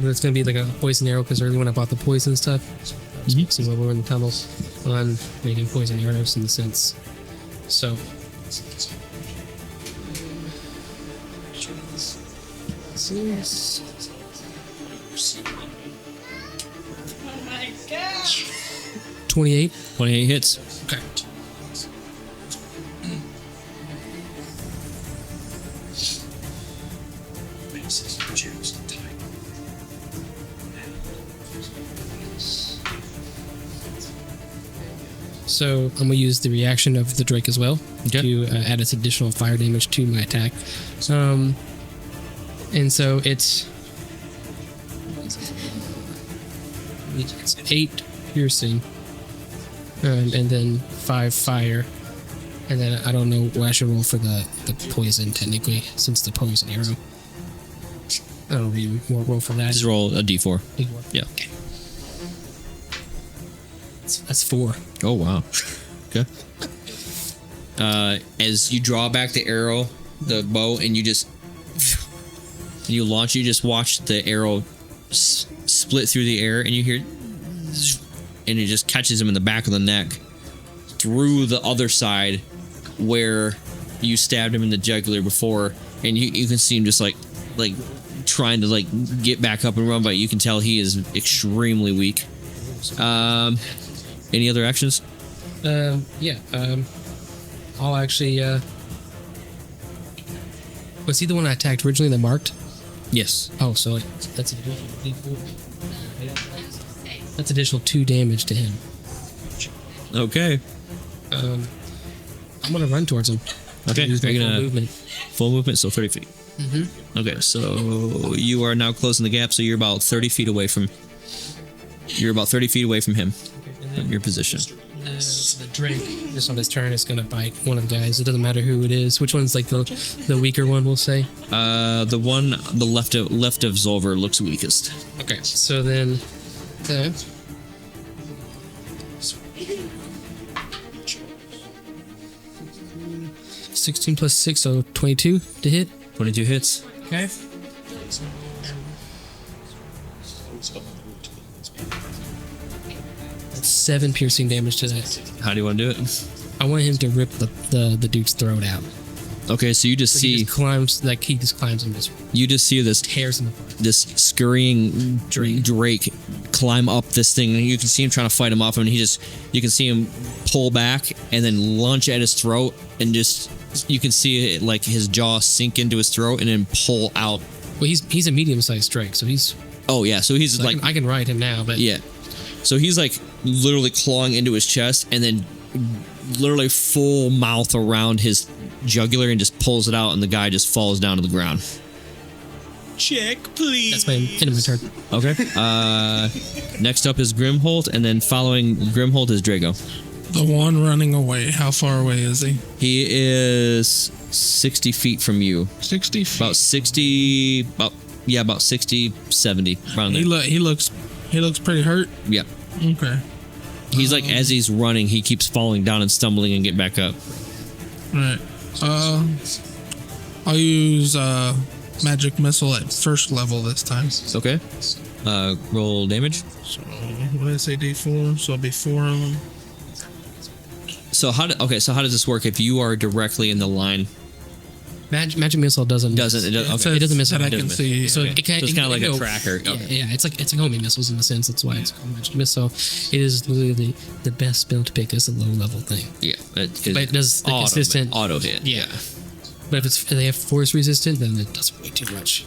But it's going to be like a poison arrow because earlier when I bought the poison stuff, I was focusing while we were in the tunnels on making poison arrows in the sense. So. Yes. 28. 28 hits. Okay. So I'm gonna use the reaction of the Drake as well to add its additional fire damage to my attack. And so it's 8 piercing, and then 5 fire, and then I don't know what I should roll for the poison technically since the poison arrow. I don't know if you want to roll for that. Just roll a d4. Yeah. Okay. That's 4. Oh wow. Okay. As you draw back the arrow, the bow, and you just launch, you just watch the arrow split through the air, and you hear, and it just catches him in the back of the neck through the other side where you stabbed him in the jugular before, and you can see him just like trying to like get back up and run, but you can tell he is extremely weak. Any other actions? Yeah. I'll actually. Was he the one I attacked originally that marked? Yes. Oh, so that's additional D4. That's additional 2 damage to him. Okay. I'm gonna run towards him. Okay. Use my You're full gonna movement. full movement, so 30 feet. Mm-hmm. Okay, so you are now closing the gap, so you're about 30 feet away from. You're about 30 feet away from him. From your position. The Drake, just on his turn, is gonna bite one of the guys. It doesn't matter who it is. Which one's like the weaker one? We'll say. The one the left of Zolver looks weakest. Okay. So then. 16 plus 6, so 22 to hit. 22 hits. Okay. That's 7 piercing damage to that. How do you want to do it? I want him to rip the dude's throat out. Okay, so you just So see he just climbs and just this tears him apart. this scurrying Drake climb up this thing, and you can see him trying to fight him off, and you can see him pull back and then lunge at his throat, and just you can see it, like his jaw sink into his throat and then pull out. Well, he's a medium-sized Drake, so he's. Oh yeah, so he's So like I can ride him now, but yeah, so he's like literally clawing into his chest and then literally full mouth around his jugular and just pulls it out, and the guy just falls down to the ground. Check, please. that's my end of my turn. Okay. Next up is Grimholt, and then following Grimholt is Drago. The one running away, how far away is he? He is 60 feet from you. 60 feet. About 60, about 60, 70. Around there. He looks pretty hurt. Yeah. Okay. He's like, as he's running, he keeps falling down and stumbling and get back up. Right. I'll use magic missile at first level this time. Okay. Roll damage. So what did I say, D4? So it'll be 4 of them. So how does this work if you are directly in the line? Magic missile doesn't. It doesn't Okay. It doesn't miss. That I it. can see. So Okay. it can. So it's kind of like a go- tracker. Yeah, Okay. yeah, it's like homing missiles in the sense. That's why it's called magic missile. It is literally the best spell to pick as a low level thing. Yeah. But it does the consistent. auto hit. Yeah. But if they have force resistant, then it does way too much.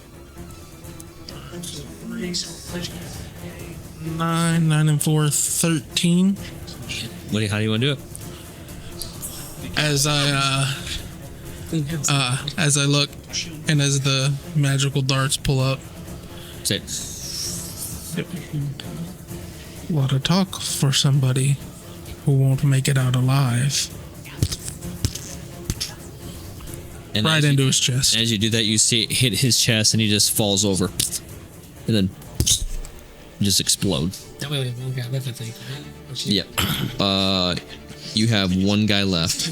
9 and 4, 13. How do you want to do it? As I look, and as the magical darts pull up, Say, a lot of talk for somebody who won't make it out alive. and Right as into you, his chest. As you do that, you see it hit his chest, and he just falls over, and then just explode. That way we got everything. Yep. You have one guy left.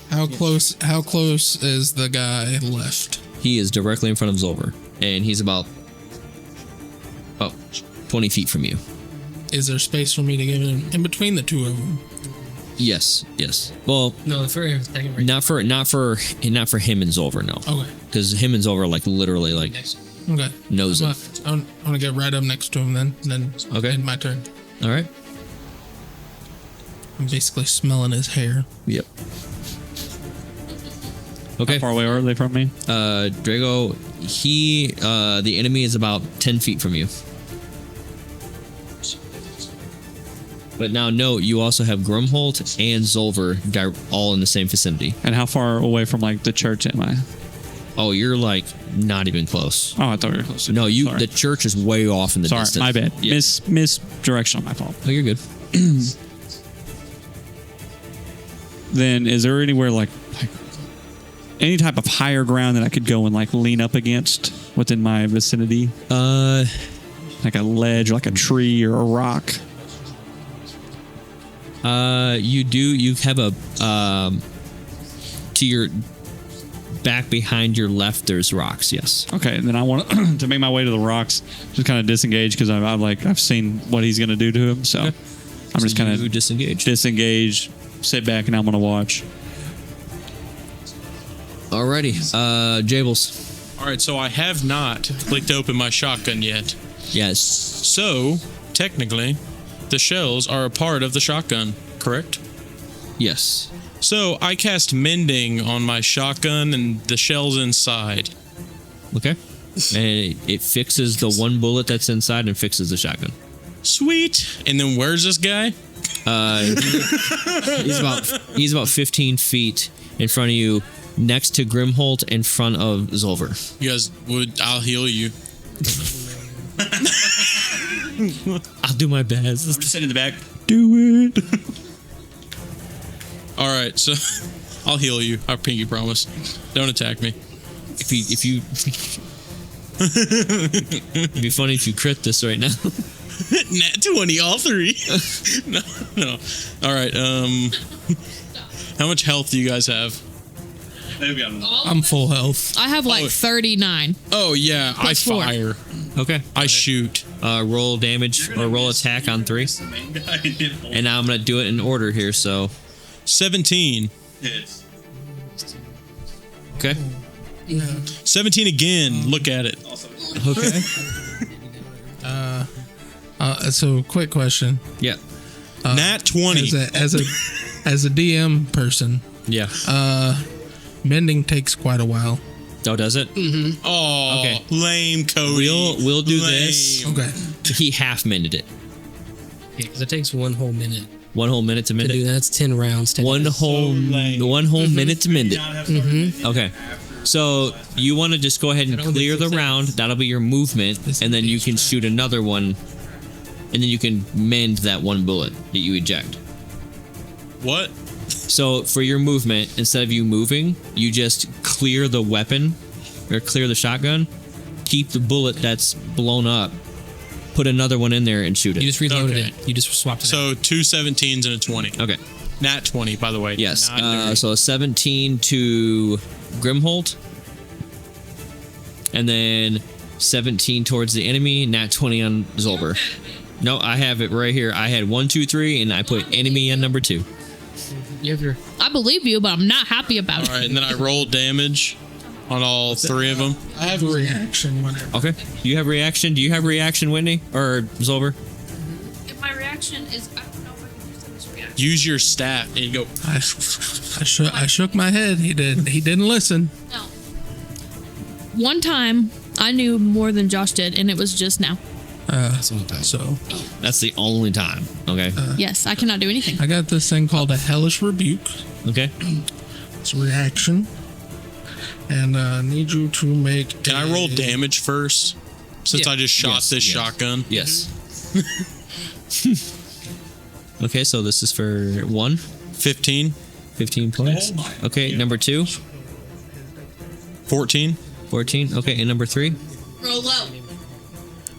How close is the guy left? He is directly in front of Zolver, and he's about 20 feet from you. Is there space for me to get in between the two of them? Yes. Well, No, for second right. not for him and Zolver, no. Okay. Because him and Zolver like literally like Okay. knows I'm it. gonna get right up next to him then. Okay. My turn. All right. I'm basically smelling his hair. Yep. Okay. How far away are they from me? Drago, the enemy is about 10 feet from you. But now note, you also have Grumholt and Zolver all in the same vicinity. And how far away from like the church am I? Oh, you're like not even close. Oh, I thought we were close. No, Sorry. the church is way off in the Sorry, distance. my bad. Yeah. Misdirection on my fault. Oh, you're good. Then is there anywhere like any type of higher ground that I could go and like lean up against within my vicinity? Like a ledge, like a tree or a rock? You have a to your back behind your left there's rocks, yes. Okay, and then I want to make my way to the rocks, just kind of disengage because I've seen what he's going to do to him, so Okay. I'm just kind of disengage. sit back, and I'm going to watch. Alrighty. Jables. All right, so I have not clicked open my shotgun yet. Yes. So, technically, the shells are a part of the shotgun, correct? Yes. So, I cast Mending on my shotgun and the shell's inside. Okay. And it fixes the one bullet that's inside and fixes the shotgun. Sweet. And then where's this guy? He's about 15 feet in front of you, next to Grimholt, in front of Zolver. You guys I'll heal you. I'll do my best. I'm just sitting in the back. Do it. All right, so I'll heal you. I pinky promise. Don't attack me. If you it'd be funny if you crit this right now. Nat 20, all three. No. All right. How much health do you guys have? I'm full health. I have like 39. Oh yeah, Plus I 4. fire. Okay. I shoot. Roll damage or roll attack on 3. And now I'm gonna do it in order here. So 17. okay. 17 again. Look at it. Okay. So quick question. Yeah. Nat 20. As a DM person, Yeah. mending takes quite a while. Oh, does it? Oh, Okay. lame, Cody. We'll do Lame. this. Okay. He half mended it. Because it takes 1 whole minute 1 whole minute to to mend do it. that. That's 10 rounds. 10 One minutes. whole minute to mend it. Okay. So you want to just go ahead and That only clear the takes round. That'll be your movement, and then you can shoot another one, and then you can mend that one bullet that you eject. What? So for your movement, instead of you moving, you just clear the weapon or clear the shotgun, keep the bullet that's blown up, put another one in there, and shoot it. You just reloaded Okay. it. You just swapped it out. So 2 17s and a 20. Okay. Nat 20, by the way. Yes. Not dirty. So a 17 to Grimholt, and then 17 towards the enemy. Nat 20 on Zolber. No, I have it right here. I had 1, 2, 3, and I put enemy on number 2. You have your I believe you, but I'm not happy about it. All right, and then I roll damage on all 3 of them. I have a reaction whenever. Okay. You have reaction. Do you have reaction, Whitney or Zolber? If my reaction is, I don't know if I can use this reaction. Use your staff and you go. I shook my head. He didn't listen. No. One time, I knew more than Josh did, and it was just now. So That's the only time. Okay. Yes, I cannot do anything. I got this thing called a hellish rebuke. Okay. It's a reaction, and I need you to make. Can I roll damage first? Since Yeah. I just shot Yes, this yes. shotgun. Yes. Okay, so this is for 1, 15, 15 points. Okay, number 2, 14. 14. Okay, and number 3. Roll low.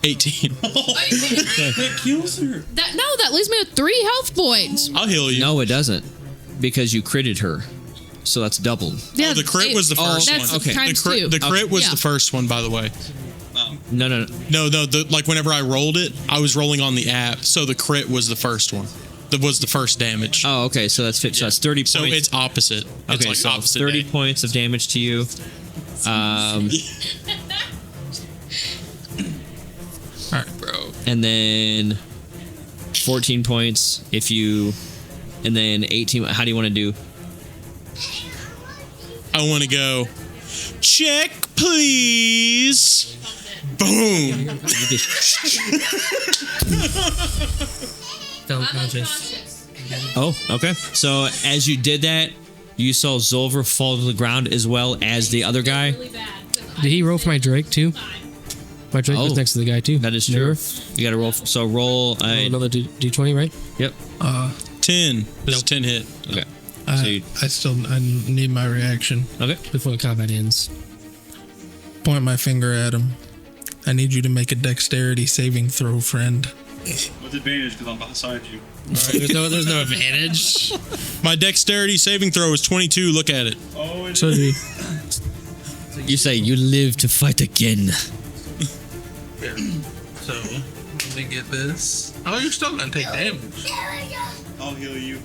18. That kills her. That leaves me with 3 health points. I'll heal you. No, it doesn't, because you critted her, so that's doubled. Yeah, Oh, the crit was the first that's one. okay. times The 2. crit was Yeah. the first one, by the way. No. No, like whenever I rolled it, I was rolling on the app, so the crit was the first one. That was the first damage. Oh, okay. So that's so that's 30 points. So it's opposite. It's okay. like So opposite 30 day. points of damage to you. All right. Bro. And then 14 points if you, and then 18. How do you want to do? I want to go, check, please. Boom. Fell unconscious. Oh, okay. So as you did that, you saw Zolver fall to the ground as well as the other guy. Really bad. Did he roll for my Drake too? My Drake was Oh, next to the guy too. That is true. Remember? You got to roll. So roll. Another D20, right? Yep. 10. There's a 10 hit. Okay. I, So you, I need my reaction. okay. Before the combat ends. Point my finger at him. I need you to make a dexterity saving throw, friend. With advantage because I'm beside you. There's no advantage. My dexterity saving throw is 22. Look at it. Oh, it So is. You say you live to fight again. So let me get this. Oh, you're still gonna take damage. I'll heal you.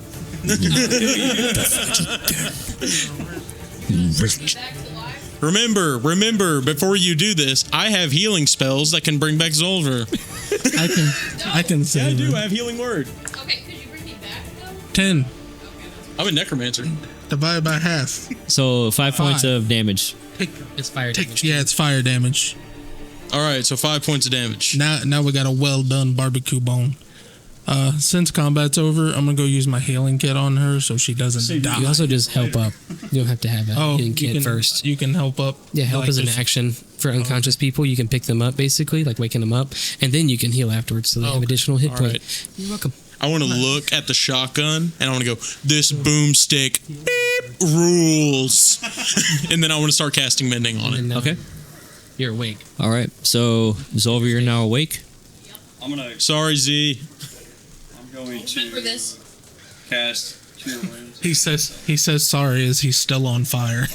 Remember, before you do this, I have healing spells that can bring back Zolver. I can I save do. him. I have healing word. Okay, could you bring me back though? 10 I'm a necromancer. divided by half. So 5 points Five. of damage. It's fire damage. Yeah, it's fire damage. All right, so 5 points of damage. Now we got a well done barbecue bone. Since combat's over, I'm gonna go use my healing kit on her so she doesn't die. You also just help up. You don't have to have a healing kit first. You can help up. Yeah, help like is an just- action for unconscious people. You can pick them up, basically, like waking them up, and then you can heal afterwards, so they have Okay. additional hit All point. right. You're welcome. I want to look at the shotgun and I want to go, this boomstick beep, rules. And then I want to start casting mending on it. And, Okay. You're awake. All right. So Zolver, you're now awake. I'm gonna. Sorry, Z. I'm going Remember to this. cast Cure Wounds. He says sorry as he's still on fire.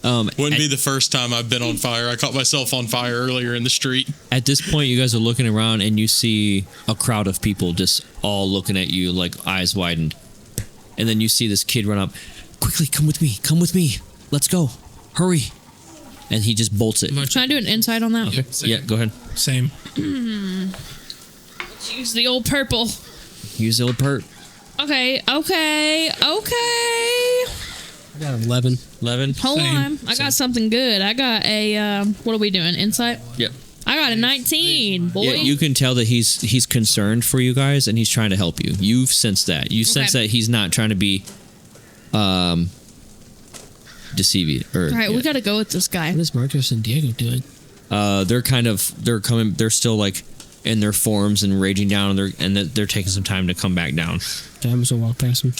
Wouldn't be the first time I've been on fire. I caught myself on fire earlier in the street. At this point, you guys are looking around and you see a crowd of people just all looking at you, like eyes widened. And then you see this kid run up. Quickly, come with me. Come with me. Let's go. Hurry. And he just bolts it. Can I do an insight on that? Okay. Yeah, go ahead. Same. Use the old purple. Use the old pert. Okay. I got 11. 11. Hold Same. on. I got something good. I got a, what are we doing? Insight? Yep. I got a 19, boy. Yeah, you can tell that he's concerned for you guys and he's trying to help you. You've sensed that. You sense Okay. that he's not trying to be deceiving. Or, All right, yeah. we got to go with this guy. What is Marcos and Diego doing? They're still like in their forms and raging down, and they're taking some time to come back down. I'm just gonna walk past him.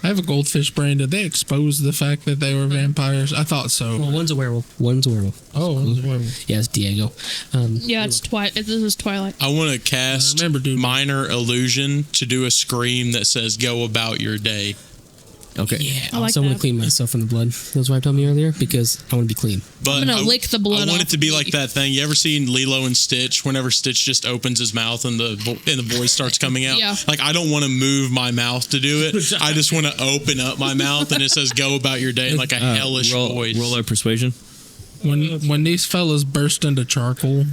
I have a goldfish brain. Did they expose the fact that they were vampires? I thought so. Well, one's a werewolf. One's a werewolf. Oh, Yeah, it's Diego. Yeah, it's This is Twilight. I want to cast Remember, dude. minor illusion to do a scream that says, go about your day. Okay. Yeah, I like also, I want that. to clean myself from the blood. That's what I told me earlier, because I want to be clean. But I'm gonna lick the blood I want off it to be me. like that thing. You ever seen Lilo and Stitch? Whenever Stitch just opens his mouth and the voice starts coming out. Yeah. Like I don't want to move my mouth to do it. I just want to open up my mouth and it says "Go about your day" in like a hellish voice. Roll a persuasion. when these fellas burst into charcoal,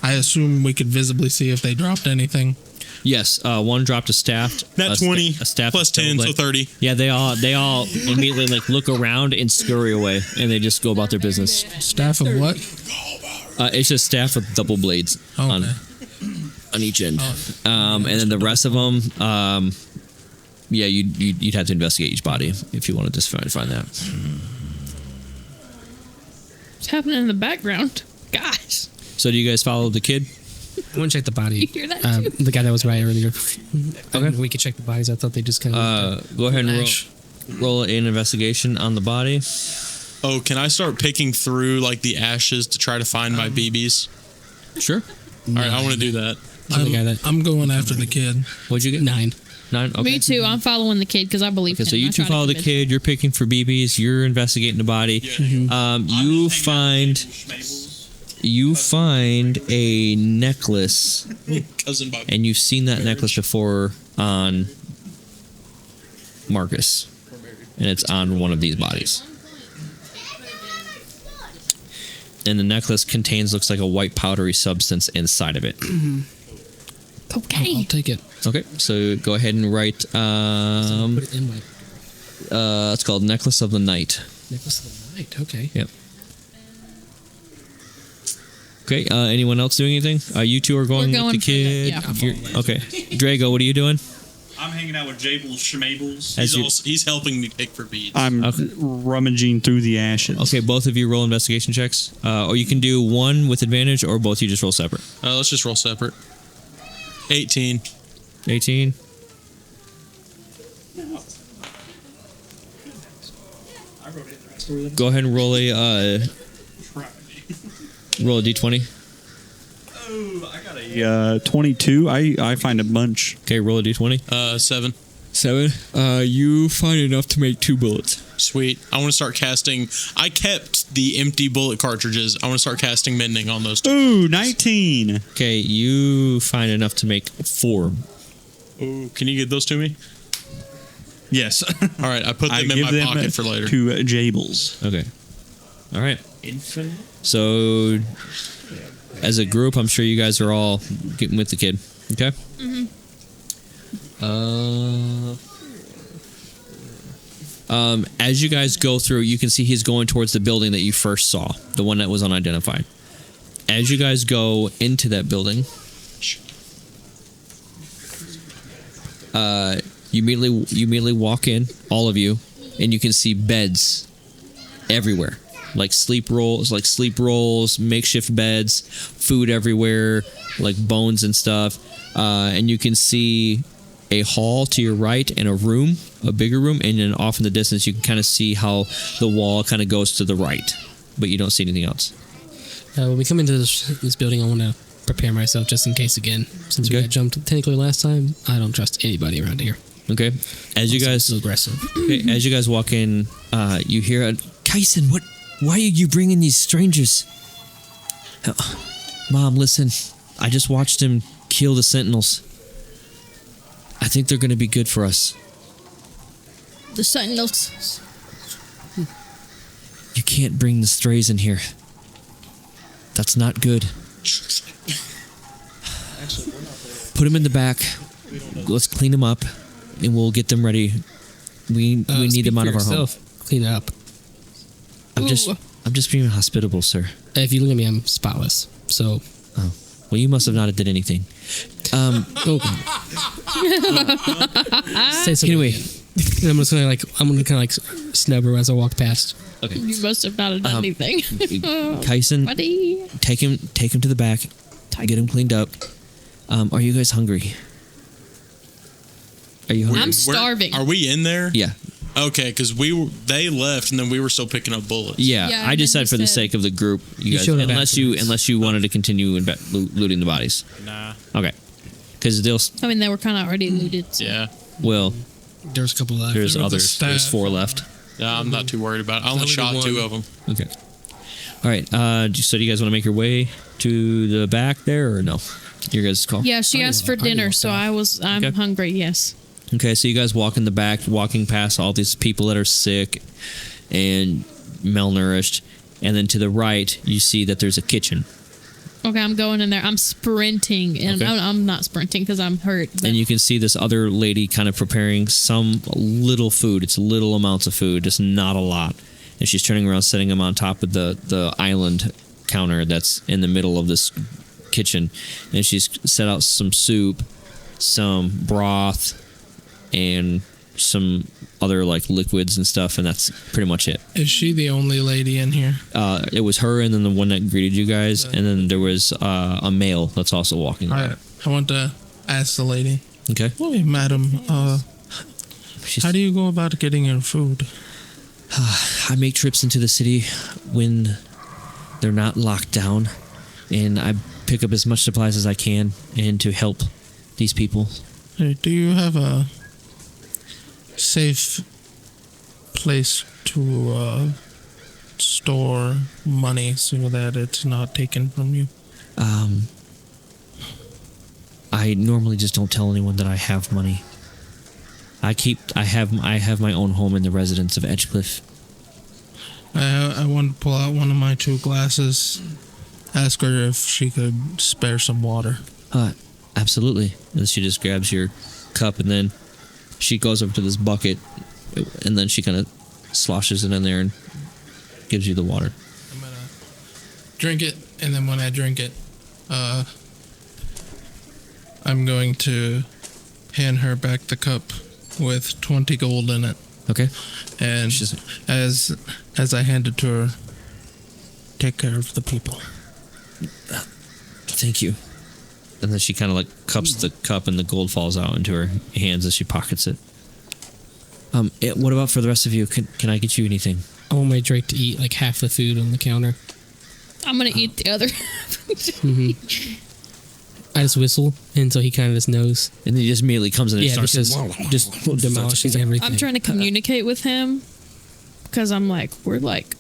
I assume we could visibly see if they dropped anything. Yes, one dropped a staff. Not 20 a staff plus 10, so 30. Yeah, they all immediately like look around and scurry away, and they just go about their business. Staff of what? It's just staff with double blades on each end, and then the rest of them, yeah, you'd have to investigate each body if you wanted to find that. What's happening in the background? Guys. So do you guys follow the kid? I want to check the body. You hear that too? The guy that was right earlier. Okay. We could check the bodies. I thought they just kind of. Go ahead and Ash. roll an investigation on the body. Oh, can I start picking through like the ashes to try to find my BBs? Sure. All right, I want to do that. I'm going after the kid. What'd you get? 9. 9? Okay. Me too. I'm following the kid because I believe Okay, him. so you I two try to follow the convince kid. You're picking for BBs. You're investigating the body. You find a necklace, Cousin Bob. and you've seen that necklace before on Marcus, and it's on one of these bodies. And the necklace looks like a white powdery substance inside of it. Cocaine. I'll take it. Okay, so go ahead and write. Put it in my It's called Necklace of the Night. necklace of the night. Okay. Yep. Okay. Anyone else doing anything? You two are going, We're going with the for that, kid. yeah. You're- okay. Drago, what are you doing? I'm hanging out with Jables Schmables. As you- He's helping me pick for beads. I'm Okay. rummaging through the ashes. Okay, both of you roll investigation checks. Or you can do one with advantage, or both you just roll separate. Let's just roll separate. 18. 18. Go ahead and roll a roll a d20. Oh, I got a 22. I find a bunch. Okay, roll a d20. 7. 7. You find enough to make 2 bullets. Sweet. I want to start casting. I kept the empty bullet cartridges. I want to start casting mending on those two. Ooh, 19. Okay, you find enough to make 4. Ooh, can you get those to me? Yes. All right, I put them in my pocket for later. To Jables. Okay. All right. So, as a group, I'm sure you guys are all getting with the kid. Okay. As you guys go through, you can see he's going towards the building that you first saw, the one that was unidentified. As you guys go into that building, you immediately walk in, all of you, and you can see beds everywhere, like sleep rolls, makeshift beds, food everywhere, like bones and stuff, and you can see a hall to your right and a bigger room, and then off in the distance you can kind of see how the wall kind of goes to the right, but you don't see anything else. When we come into this building, I want to prepare myself just in case again. Since we Okay. got jumped technically last time, I don't trust anybody around here. Okay, as you guys So aggressive. okay, as you guys walk in, you hear a Kyson. Why are you bringing these strangers? Mom, listen. I just watched him kill the Sentinels. I think they're going to be good for us. The Sentinels. You can't bring the strays in here. That's not good. Put them in the back. Let's clean them up, and we'll get them ready. We need them out of our home. Clean it up. I'm just being hospitable, sir. If you look at me, I'm spotless. So, Well, you must have not did anything. oh god. Say something. Anyway, And I'm just gonna kind of snub her as I walk past. okay. You must have not done anything. Kyson, Buddy. take him to the back. Get him cleaned up. Are you guys hungry? Are you hungry? I'm starving. Are we in there? Yeah. Okay, because they left and then we were still picking up bullets. Yeah, Yeah, I just and said for the instead- sake of the group, you guys, showed up unless you wanted to continue looting the bodies. Nah. Okay, because they'll I mean, they were kind of already looted. So. Yeah. well, There's a couple left. there's There was a others. staff. There's 4 left. Yeah, I'm not too worried about it. I only Only shot one. 2 of them. Okay. All right. So do you guys want to make your way to the back there, or no? Your guys' call. Yeah, she asked for dinner, so I'm Okay. hungry. Yes. Okay, so you guys walk in the back, walking past all these people that are sick and malnourished, and then to the right, you see that there's a kitchen, Okay, I'm going in there. I'm sprinting, and Okay. I'm not sprinting because I'm hurt. But and you can see this other lady kind of preparing some little food. It's little amounts of food, just not a lot, and she's turning around, setting them on top of the island counter that's in the middle of this kitchen, and she's set out some soup, some broth, and some other like liquids and stuff, and that's pretty much it. Is she the only lady in here? It was her, and then the one that greeted you guys, and then there was a male that's also walking. I want to ask the lady. Okay. Hey, madam, She's, how do you go about getting your food? I make trips into the city when they're not locked down, and I pick up as much supplies as I can and to help these people. Hey, do you have a safe place to store money so that it's not taken from you? I normally just don't tell anyone that I have money. I have my own home in the residence of Edgecliff. I want to pull out one of my 2 glasses, ask her if she could spare some water. Absolutely. And she just grabs your cup, and then she goes over to this bucket, and then she kind of sloshes it in there and gives you the water. I'm gonna drink it, and then when I drink it, I'm going to hand her back the cup with 20 gold in it. Okay. And as I hand it to her, take care of the people. Thank you. And then she kind of like cups the cup, and the gold falls out into her hands as she pockets it. What about for the rest of you? Can I get you anything? I want my Drake to eat like half the food on the counter. I'm gonna eat the other. I just whistle until he kind of just knows. And then he just immediately comes in and Yeah, starts just demolishing everything. I'm trying to communicate with him because I'm like, we're like,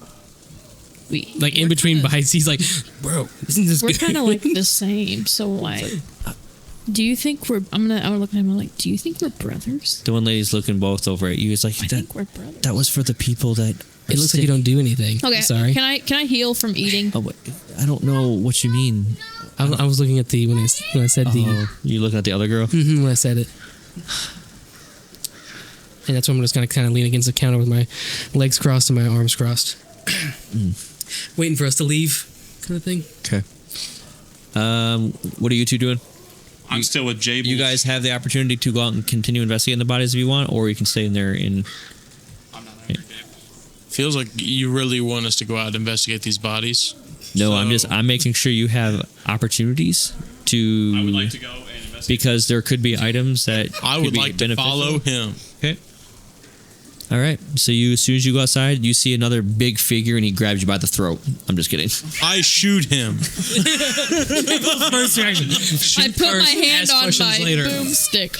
like in between bites, he's like, "Bro, isn't this we're good?" kind of like the same. So like, do you think we're? I'm looking at him. I'm like, do you think we're brothers? The one lady's looking both over at you. It's like, I think we're brothers. that was for the people that. It looks like you don't do anything. Okay, Sorry. Can I heal from eating? Oh, I don't know what you mean. I was looking at the when I said the You looking at the other girl? when I said it, and that's why I'm just kind of lean against the counter with my legs crossed and my arms crossed, waiting for us to leave, kind of thing. Okay. What are you two doing? I'm still with Jable. You guys have the opportunity to go out and continue investigating the bodies if you want, or you can stay in there and. I'm not angry, Jable. Feels like you really want us to go out and investigate these bodies. No, So- I'm making sure you have opportunities to. I would like to go and investigate. Because there could be items that. I could would be like to beneficial. follow him. Okay. All right. So as soon as you go outside, you see another big figure, and he grabs you by the throat. I'm just kidding. I shoot him. First reaction. I put my hand on my boomstick.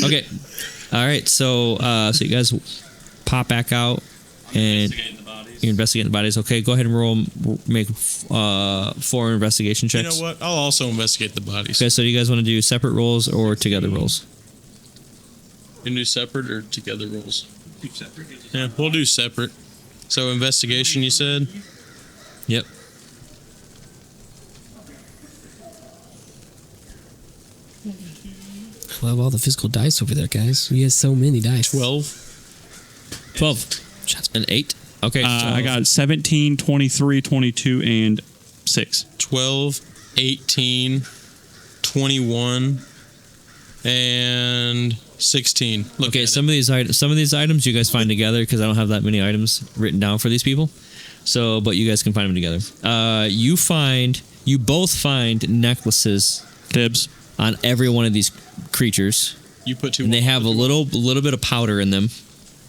Okay. All right. So so you guys pop back out and Investigating the bodies. you're investigating the bodies. Okay. Go ahead and make 4 investigation You checks. know what? I'll also investigate the bodies. Okay. So you guys want to do separate rolls or together rolls? You can do separate or together rolls. Keep separate. Yeah, we'll do separate. So investigation, you said? Yep. Love all the physical dice over there, guys. He has so many dice. 12. And 8. Okay. I got 17, 23, 22, and 6. 12, 18, 21, and 16. Look Okay, at some of these items you guys find together because I don't have that many items written down for these people. So, but you guys can find them together. You both find necklaces Dibs. on every one of these creatures, You put 2 and they have a little bit of powder in them.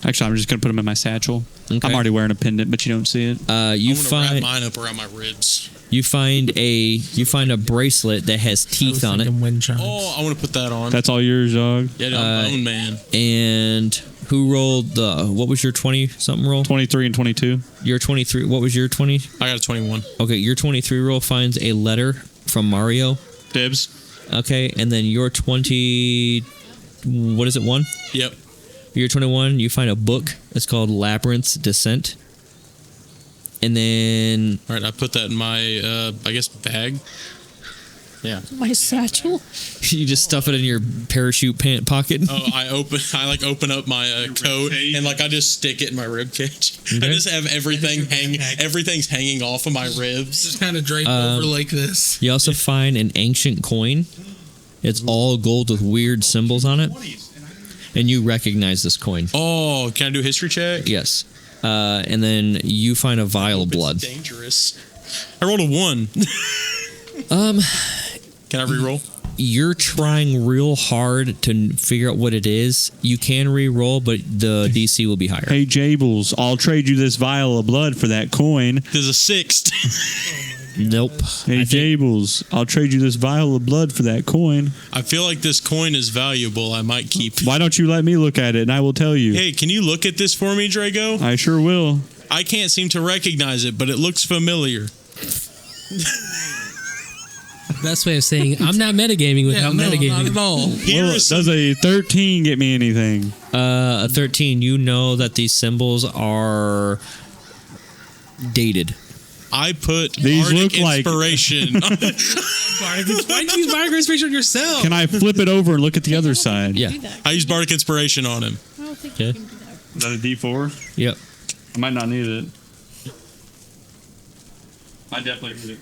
Actually, I'm just going to put them in my satchel. Okay. I'm already wearing a pendant, but you don't see it. You I'm gonna wrap find mine up around my ribs. you find a bracelet that has teeth on it, Wind chimes. Oh, I want to put that on. That's all yours, dog. Yeah, I'm Bone Man. and who rolled the? What was your 20 something roll? 23 and 22. Your 23. What was your 20? I got a 21. Okay, your 23 roll finds a letter from Mario. Dibs. Okay, and then your 20. What is it? 1. Yep. Year 21, you find a book. It's called Labyrinth's Descent. And then All right, I put that in my, I guess, bag. Yeah. My satchel. you just stuff it in your parachute pant pocket. Oh, I open up my coat and I just stick it in my rib cage. I Okay. just have everything's hanging off of my ribs. Just kind of draped over like this. You also find an ancient coin. It's all gold with weird symbols on it. And you recognize this coin. Oh, can I do a history check? Yes. And then you find a vial of blood. It's dangerous. I rolled a 1. Can I re-roll? you're trying real hard to figure out what it is. You can re-roll, but the DC will be higher. Hey, Jables, I'll trade you this vial of blood for that coin. There's a 6. Nope. Hey, Jables, I'll trade you this vial of blood for that coin. I feel like this coin is valuable. I might keep. Why don't you let me look at it and I will tell you? Hey, can you look at this for me, Drago? I sure will. I can't seem to recognize it, but it looks familiar. Best way of saying I'm not metagaming without metagaming. not at all. Here Well, is does a 13 get me anything? A 13. You know that these symbols are dated. I put These Bardic look like- inspiration. Why do you use Bardic Inspiration on yourself? Can I flip it over and look at the other side? Yeah. I use Bardic inspiration on him. I don't think Okay. you can do that. Is that a D4? Yep. I might not need it. I definitely need it.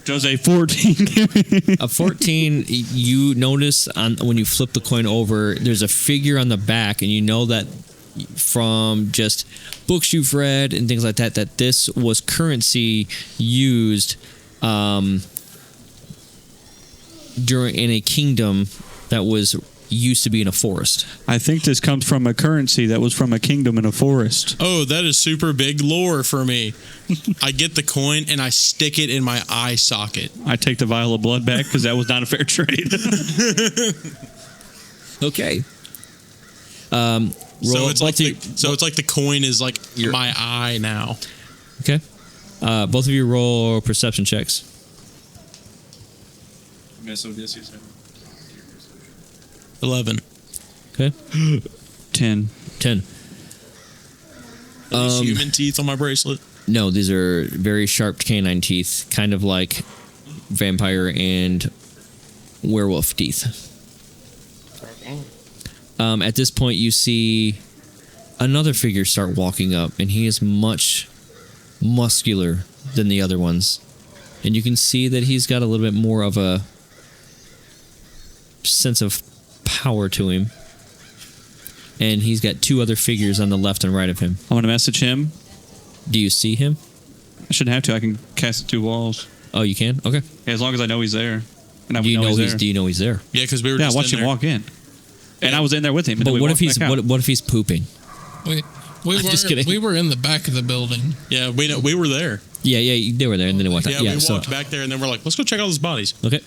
Does a 14 give me? A 14, you notice when you flip the coin over, there's a figure on the back, and you know that from just books you've read and things like that, that this was currency used during in a kingdom that was used to be in a forest. I think this comes from a currency that was from a kingdom in a forest. Oh, that is super big lore for me. I get the coin and I stick it in my eye socket. I take the vial of blood back because that was not a fair trade. Okay. So it's like the coin is like my eye now. Okay. Both of you roll perception checks. 11. Okay. 10. 10. Are these human teeth on my bracelet? No, these are very sharp canine teeth, kind of like vampire and werewolf teeth. At this point, you see another figure start walking up, and he is much muscular than the other ones. And you can see that he's got a little bit more of a sense of power to him. And he's got two other figures on the left and right of him. I want to message him. Do you see him? I shouldn't have to. I can cast it 2 walls. Oh, you can? Okay. Yeah, as long as I know he's there. And I Do you know he's he's there. do you know he's there? Yeah, because we were Yeah, I just watched in him there. walk in. And I was in there with him. and But then we what if walked he's back out. what if he's pooping? We Just kidding. we were in the back of the building. Yeah, we were there. Yeah, they were there, and then it went out. Yeah, we walked back there and then we're like, let's go check out those bodies. Okay.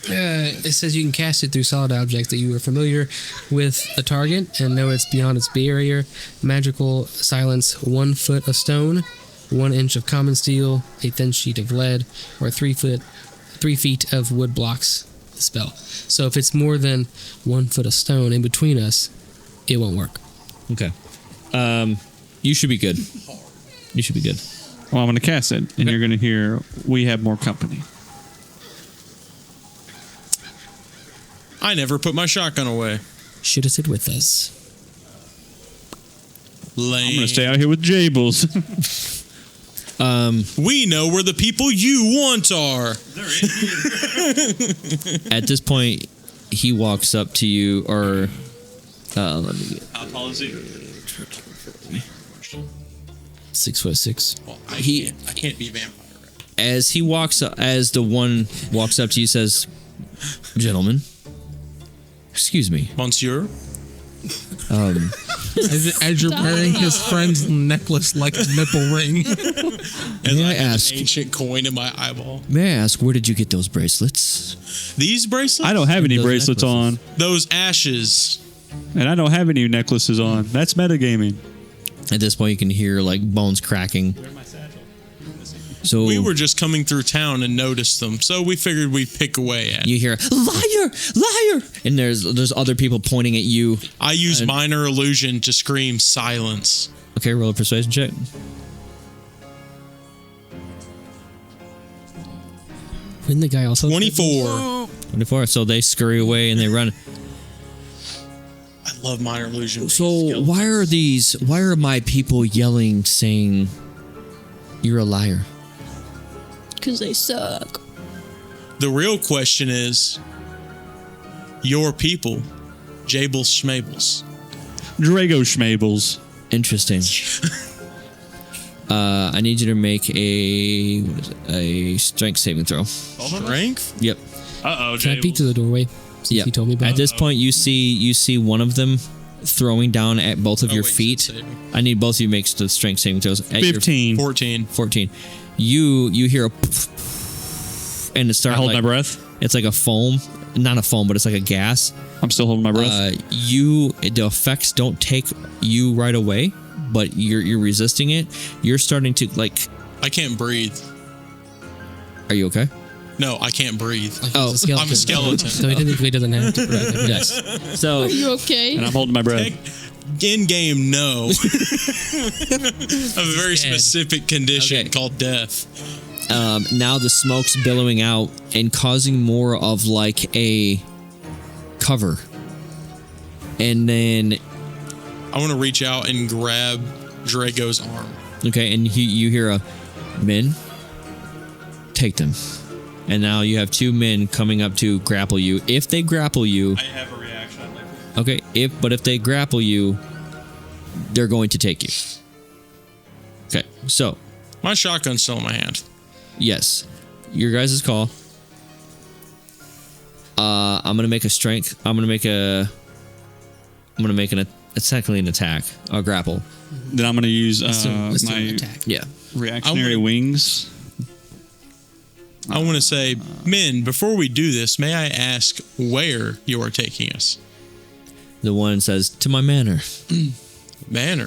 It says you can cast it through solid objects that you are familiar with a target and know it's beyond its barrier. Magical silence 1 foot of stone, 1 inch of common steel, a thin sheet of lead, or 3 feet of wood blocks the spell. So if it's more than 1 foot of stone in between us, it won't work. Okay. You should be good. You should be good. Well, I'm going to cast it, and you're going to hear, we have more company. I never put my shotgun away. Should have sit with us. Lame. I'm going to stay out here with Jables. We know where the people you want are. At this point, he walks up to you, or let me. How tall is he? 6'6". Well, I can't be vampire. As he walks up, as the one walks up to you, says, "Gentlemen, excuse me. Monsieur? As you're wearing his friend's necklace like a nipple ring. As May I have ask? an ancient coin in my eyeball. May I ask, where did you get those bracelets?" These bracelets? I don't have any Those bracelets necklaces. on, Those ashes. and I don't have any necklaces on. That's metagaming. At this point, you can hear like bones cracking. So We were just coming through town and noticed them, so we figured we'd pick away at it. you hear "liar, liar," and there's other people pointing at you. I use minor illusion to scream silence. Okay, roll a persuasion check. When the guy also 24. 24. So they scurry away and they run. I love minor illusion. So why are my people yelling, saying you're a liar? Because they suck. The real question is, your people, Jables Schmables. Drago Schmables. Interesting. I need you to make a strength saving throw. Strength? Yep. Uh-oh, Can I peek through the doorway? Yeah. He told me about At this point, you see one of them throwing down at both of your wait, feet. saving. I need both of you to make the strength saving throws. At your 15. 14. 14. You hear a and it I starts hold like, my breath. it's like a foam, not a foam, but it's like a gas. I'm still holding my breath. The effects don't take you right away, but you're resisting it. You're starting to like. I can't breathe. Are you okay? No, I can't breathe. Oh, I'm a skeleton. So he technically doesn't have to correct it. yes. So Are you okay? and I'm holding my breath. In game, no. Of a very dead. specific condition Okay. called death. now the smoke's billowing out and causing more of like a cover, and then I want to reach out and grab Drago's arm. okay, and you hear a men take them. And now you have two men coming up to grapple you. If they grapple you, I have a reaction. I'd like okay. If they grapple you, they're going to take you. Okay, so My shotgun's still in my hand. yes, your guys' call. I'm gonna make a strength. I'm gonna make it's technically an attack, a grapple. Then I'm going to use Let's do an my attack. Yeah. reactionary wings. I want to say, men, before we do this, may I ask where you are taking us? The one says to my manor. Manor.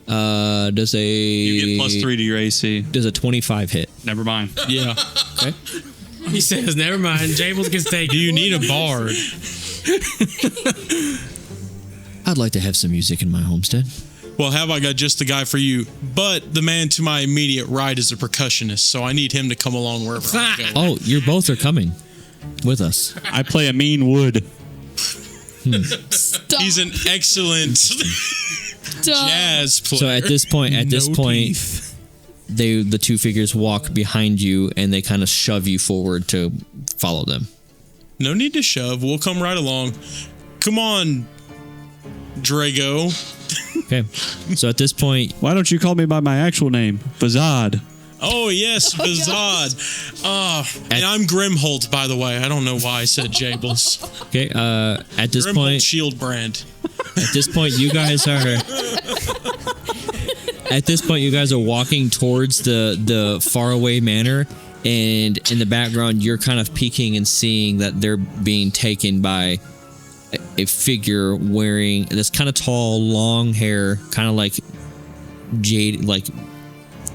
Does a You get +3 to your AC. does a 25 hit? Never mind. Yeah. Okay. He says, "Never mind. Jables gets taken." Do you need a bard? I'd like to have some music in my homestead. Well, have I got just the guy for you? But the man to my immediate right is a percussionist, so I need him to come along wherever I go. Oh, you both are coming with us. I play a mean wood. Stop. He's an excellent Stop. jazz player. So at this point, the two figures walk behind you and they kind of shove you forward to follow them. No need to shove. We'll come right along. Come on, Drago. Okay. So at this point, Why don't you call me by my actual name? Fazad. Oh, yes, Bizad. And I'm Grimholt, by the way. I don't know why I said Jables. okay, at this Grimholt point, shield brand. you guys are at this point you guys are walking towards the faraway manor, and in the background you're kind of peeking and seeing that they're being taken by a figure wearing this kind of tall, long hair, kind of like jade, like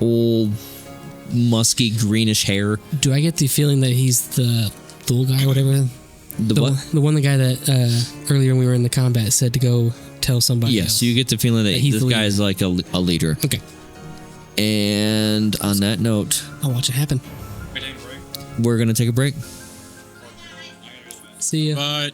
old, musky, greenish hair. Do I get the feeling that he's the Thule guy or whatever? The what? The guy that earlier when we were in the combat said to go tell somebody. Yes, else. you get the feeling that That he's this the guy is like a leader. Okay, And on that note, I'll watch it happen. we're gonna take a break. See ya. But